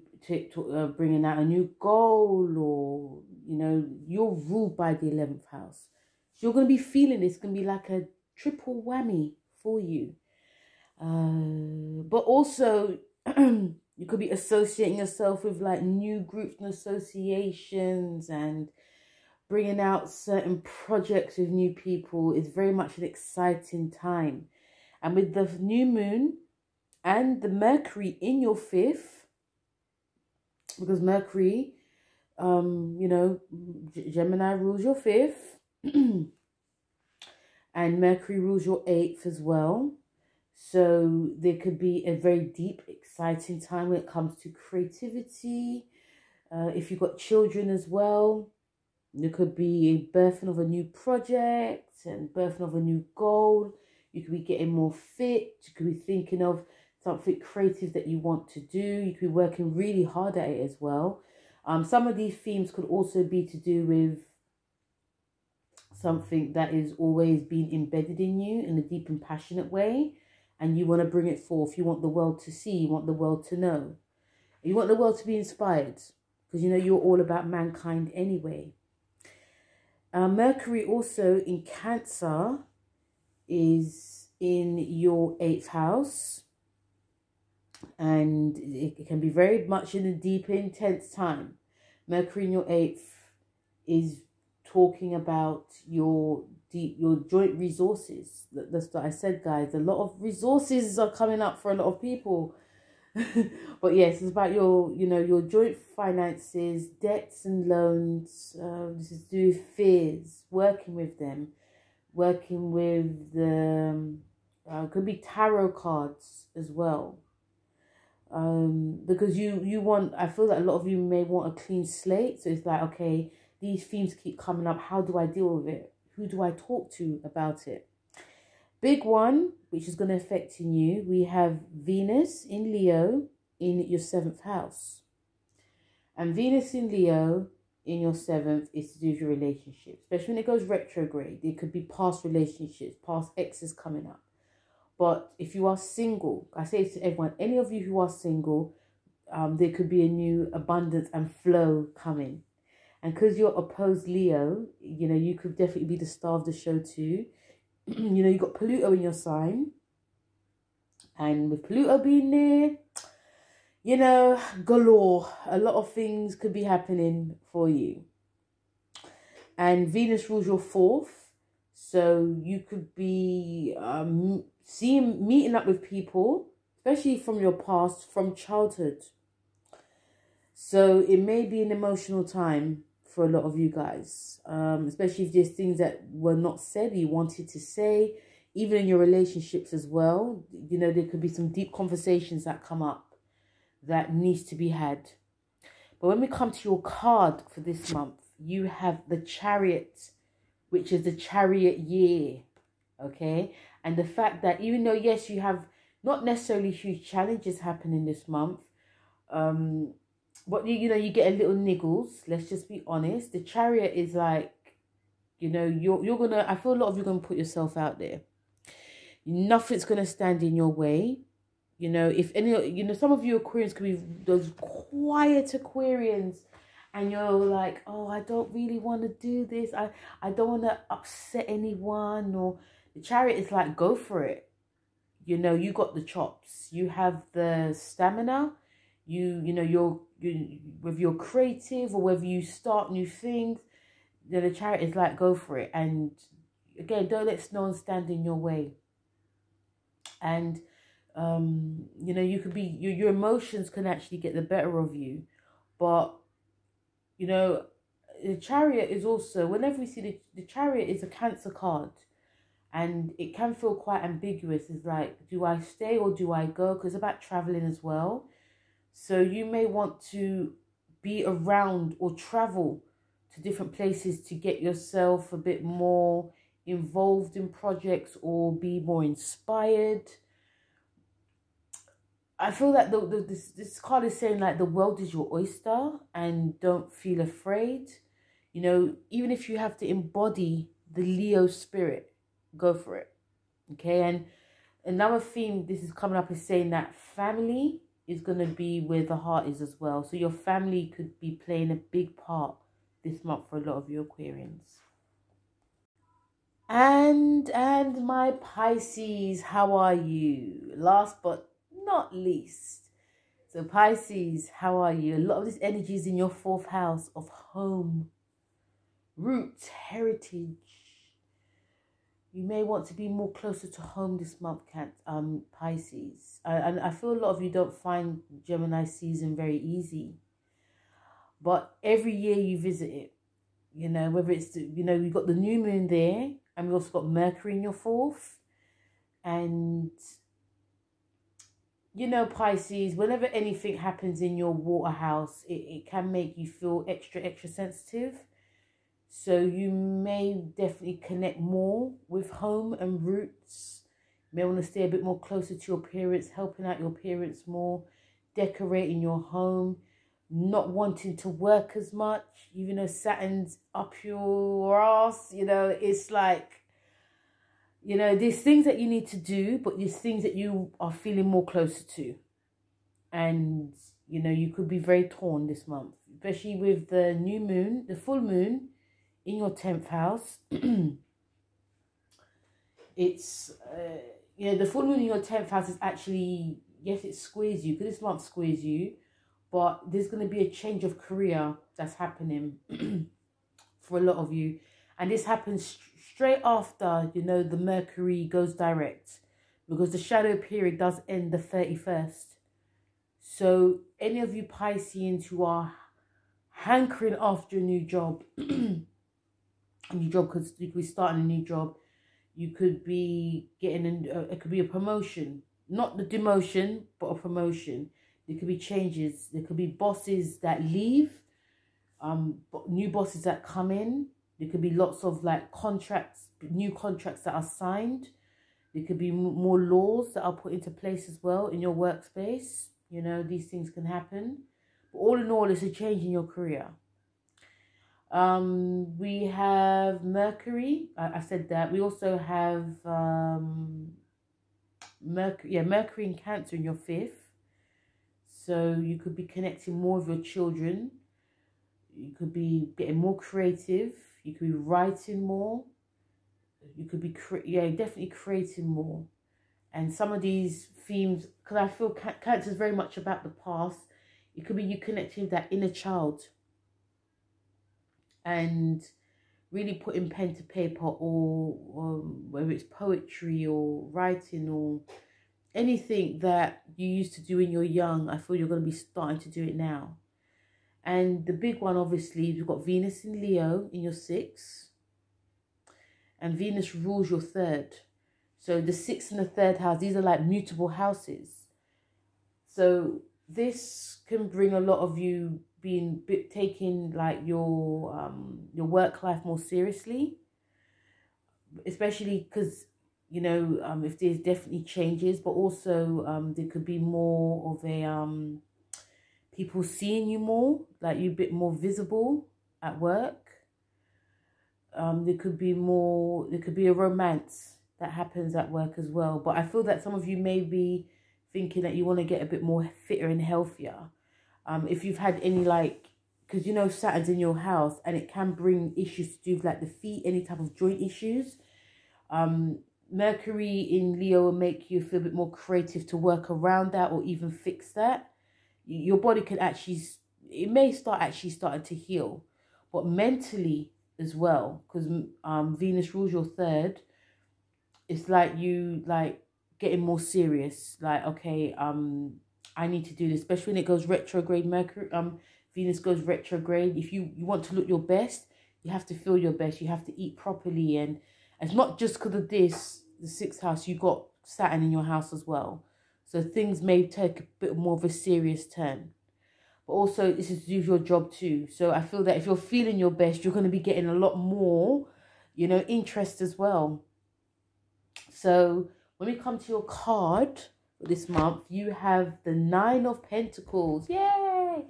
bringing out a new goal, or, you know, you're ruled by the 11th house. So you're going to be feeling this. It's going to be like a triple whammy for you. But also, you could be associating yourself with like new groups and associations and bringing out certain projects with new people. Is very much an exciting time. And with the new moon and the Mercury in your 5th, because Mercury, you know, Gemini rules your 5th and Mercury rules your 8th as well. So there could be a very deep, exciting time when it comes to creativity. If you've got children as well, there could be a birthing of a new project and birthing of a new goal. You could be getting more fit. You could be thinking of something creative that you want to do. You could be working really hard at it as well. Some of these themes could also be to do with something that is always being embedded in you in a deep and passionate way. And you want to bring it forth. You want the world to see. You want the world to know. You want the world to be inspired. Because, you know, you're all about mankind anyway. Mercury also in Cancer is in your 8th house. And it can be very much in a deep, intense time. Mercury in your 8th is talking about your joint resources. That's what I said, guys. A lot of resources are coming up for a lot of people. But yes, it's about your, you know, your joint finances, debts and loans. This is to do with fears, working with them, working with the could be tarot cards as well. Because you want, I feel that a lot of you may want a clean slate. So it's like, okay, these themes keep coming up. How do I deal with it? Who do I talk to about it? Big one, which is going to affect you. We have Venus in Leo in your 7th house. And Venus in Leo in your 7th is to do with your relationship. Especially when it goes retrograde. It could be past relationships, past exes coming up. But if you are single, I say to everyone, any of you who are single, there could be a new abundance and flow coming. And because you're opposed Leo, you know, you could definitely be the star of the show too. You know, you got Pluto in your sign. And with Pluto being there, you know, galore. A lot of things could be happening for you. And Venus rules your 4th. So you could be meeting up with people, especially from your past, from childhood. So it may be an emotional time for a lot of you guys, especially if there's things that were not said, you wanted to say, even in your relationships as well. You know, there could be some deep conversations that come up that needs to be had. But when we come to your card for this month, you have the Chariot, which is the chariot year, okay? And the fact that even though, yes, you have not necessarily huge challenges happening this month, but you know, you get a little niggles, let's just be honest. The Chariot is like, you know, you're gonna, I feel a lot of you are gonna put yourself out there. Nothing's gonna stand in your way. You know, if any, you know, some of you Aquarians could be those quiet Aquarians, and you're like, oh, I don't really want to do this. I don't want to upset anyone. Or the Chariot is like, go for it. You know, you got the chops. You have the stamina. You know, whether you're creative or whether you start new things, you know, the Chariot is like, go for it. And again, don't let no one stand in your way. And, you know, you could be, your emotions can actually get the better of you. But, you know, the Chariot is also, whenever we see the Chariot is a Cancer card. And it can feel quite ambiguous. It's like, do I stay or do I go? Because it's about traveling as well. So you may want to be around or travel to different places to get yourself a bit more involved in projects or be more inspired. I feel that this card is saying like the world is your oyster and don't feel afraid. You know, even if you have to embody the Leo spirit, go for it. Okay, and another theme this is coming up is saying that family is going to be where the heart is as well. So your family could be playing a big part this month for a lot of you Aquarians. And my Pisces, how are you? Last but not least. So Pisces, how are you? A lot of this energy is in your 4th house of home, roots, heritage. You may want to be more closer to home this month, Pisces. And I feel a lot of you don't find Gemini season very easy. But every year you visit it. You know, whether it's, you know, you've got the new moon there. And we've also got Mercury in your 4th. And, you know, Pisces, whenever anything happens in your water house, it can make you feel extra sensitive. So you may definitely connect more with home and roots. You may want to stay a bit more closer to your parents, helping out your parents more, decorating your home, not wanting to work as much, even though Saturn's up your ass. You know, it's like, you know, there's things that you need to do, but there's things that you are feeling more closer to. And, you know, you could be very torn this month, especially with the new moon, the full moon in your 10th house. It's, you know, the full moon in your 10th house is actually, yes, it squares you, because this month squares you, but there's going to be a change of career that's happening for a lot of you. And this happens straight after, you know, the Mercury goes direct, because the shadow period does end the 31st. So any of you Pisceans who are hankering after a new job, a new job, because you could be starting a new job, you could be getting, it could be a promotion, not the demotion, but a promotion. There could be changes. There could be bosses that leave, new bosses that come in. There could be lots of like contracts, new contracts that are signed. There could be more laws that are put into place as well in your workspace. You know, these things can happen. But all in all, it's a change in your career. We have Mercury. I said that. We also have Mercury in Cancer in your 5th. So you could be connecting more with your children. You could be getting more creative. You could be writing more. You could be, definitely creating more. And some of these themes, because I feel Cancer is very much about the past. It could be you connecting with that inner child. And really putting pen to paper, or whether it's poetry or writing or anything that you used to do when you're young. I feel you're going to be starting to do it now. And the big one, obviously, you've got Venus in Leo in your 6th. And Venus rules your 3rd. So the 6th and the 3rd house, these are like mutable houses. So this can bring a lot of you taking like your work life more seriously. Especially because, you know, if there's definitely changes, but also there could be more of a people seeing you more, like you a bit more visible at work. There could be a romance that happens at work as well. But I feel that some of you may be thinking that you want to get a bit more fitter and healthier. If you've had any, like, because you know Saturn's in your house, and it can bring issues to do with like the feet, any type of joint issues. Mercury in Leo will make you feel a bit more creative to work around that or even fix that. Your body can actually, it may start starting to heal, but mentally as well, because Venus rules your 3rd. It's like you like getting more serious, like, okay, I need to do this, especially when it goes retrograde. Venus goes retrograde. If you want to look your best, you have to feel your best. You have to eat properly. And it's not just because of this, the 6th house, you got Saturn in your house as well. So things may take a bit more of a serious turn. but also this is to do with your job too. So I feel that if you're feeling your best, you're going to be getting a lot more, you know, interest as well. So when we come to your card for this month, you have the 9 of Pentacles. Yay!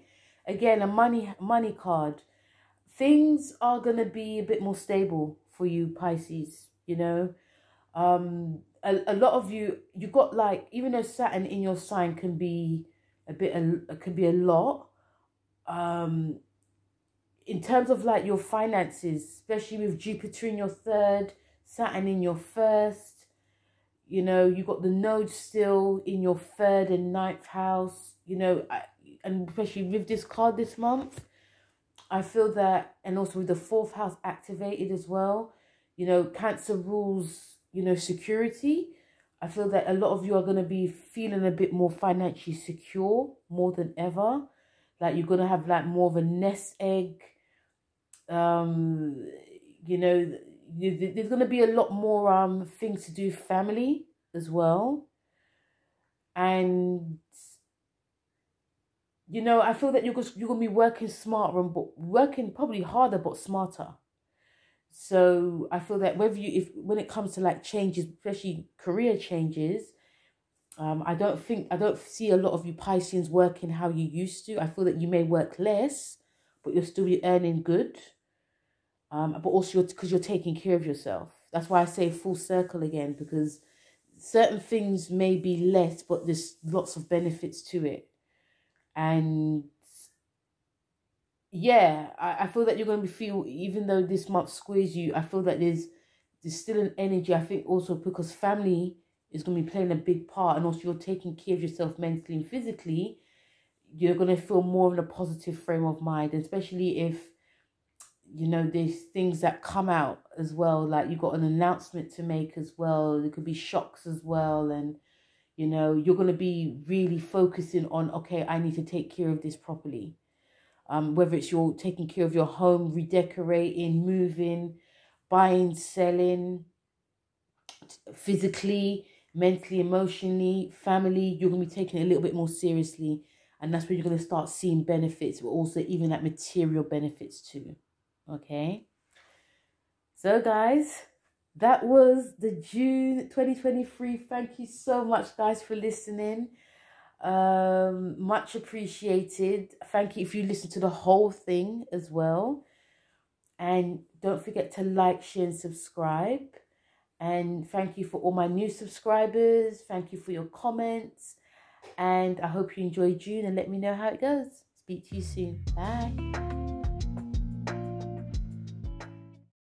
Again, a money card. Things are going to be a bit more stable for you, Pisces, you know. A lot of you got like, even though Saturn in your sign can be a lot, in terms of like your finances, especially with Jupiter in your 3rd, Saturn in your 1st, you know, you got the nodes still in your 3rd and 9th house, you know, and especially with this card this month, I feel that, and also with the 4th house activated as well, you know, Cancer rules, you know, security. I feel that a lot of you are going to be feeling a bit more financially secure more than ever. Like you're going to have like more of a nest egg. You know, there's going to be a lot more things to do with family as well. And, you know, I feel that you're going to be working smarter, but working probably harder but smarter. So I feel that when it comes to like changes, especially career changes, I don't see a lot of you Pisceans working how you used to. I feel that you may work less, but you'll still be earning good. But also because you're taking care of yourself. That's why I say full circle again, because certain things may be less, but there's lots of benefits to it. And yeah, I feel that you're going to even though this month squares you, I feel that there's still an energy. I think also because family is going to be playing a big part, and also you're taking care of yourself mentally and physically, you're going to feel more in a positive frame of mind, especially if, you know, there's things that come out as well, like you've got an announcement to make as well. There could be shocks as well, and, you know, you're going to be really focusing on, okay, I need to take care of this properly. Whether it's you're taking care of your home, redecorating, moving, buying, selling, physically, mentally, emotionally, family, you're going to be taking it a little bit more seriously. And that's where you're going to start seeing benefits, but also even that material benefits too. Okay. So guys, that was the June 2023. Thank you so much, guys, for listening. Much appreciated. Thank you if you listen to the whole thing as well. And don't forget to like, share, and subscribe. And thank you for all my new subscribers. Thank you for your comments. And I hope you enjoy June, and let me know how it goes. Speak to you soon. Bye.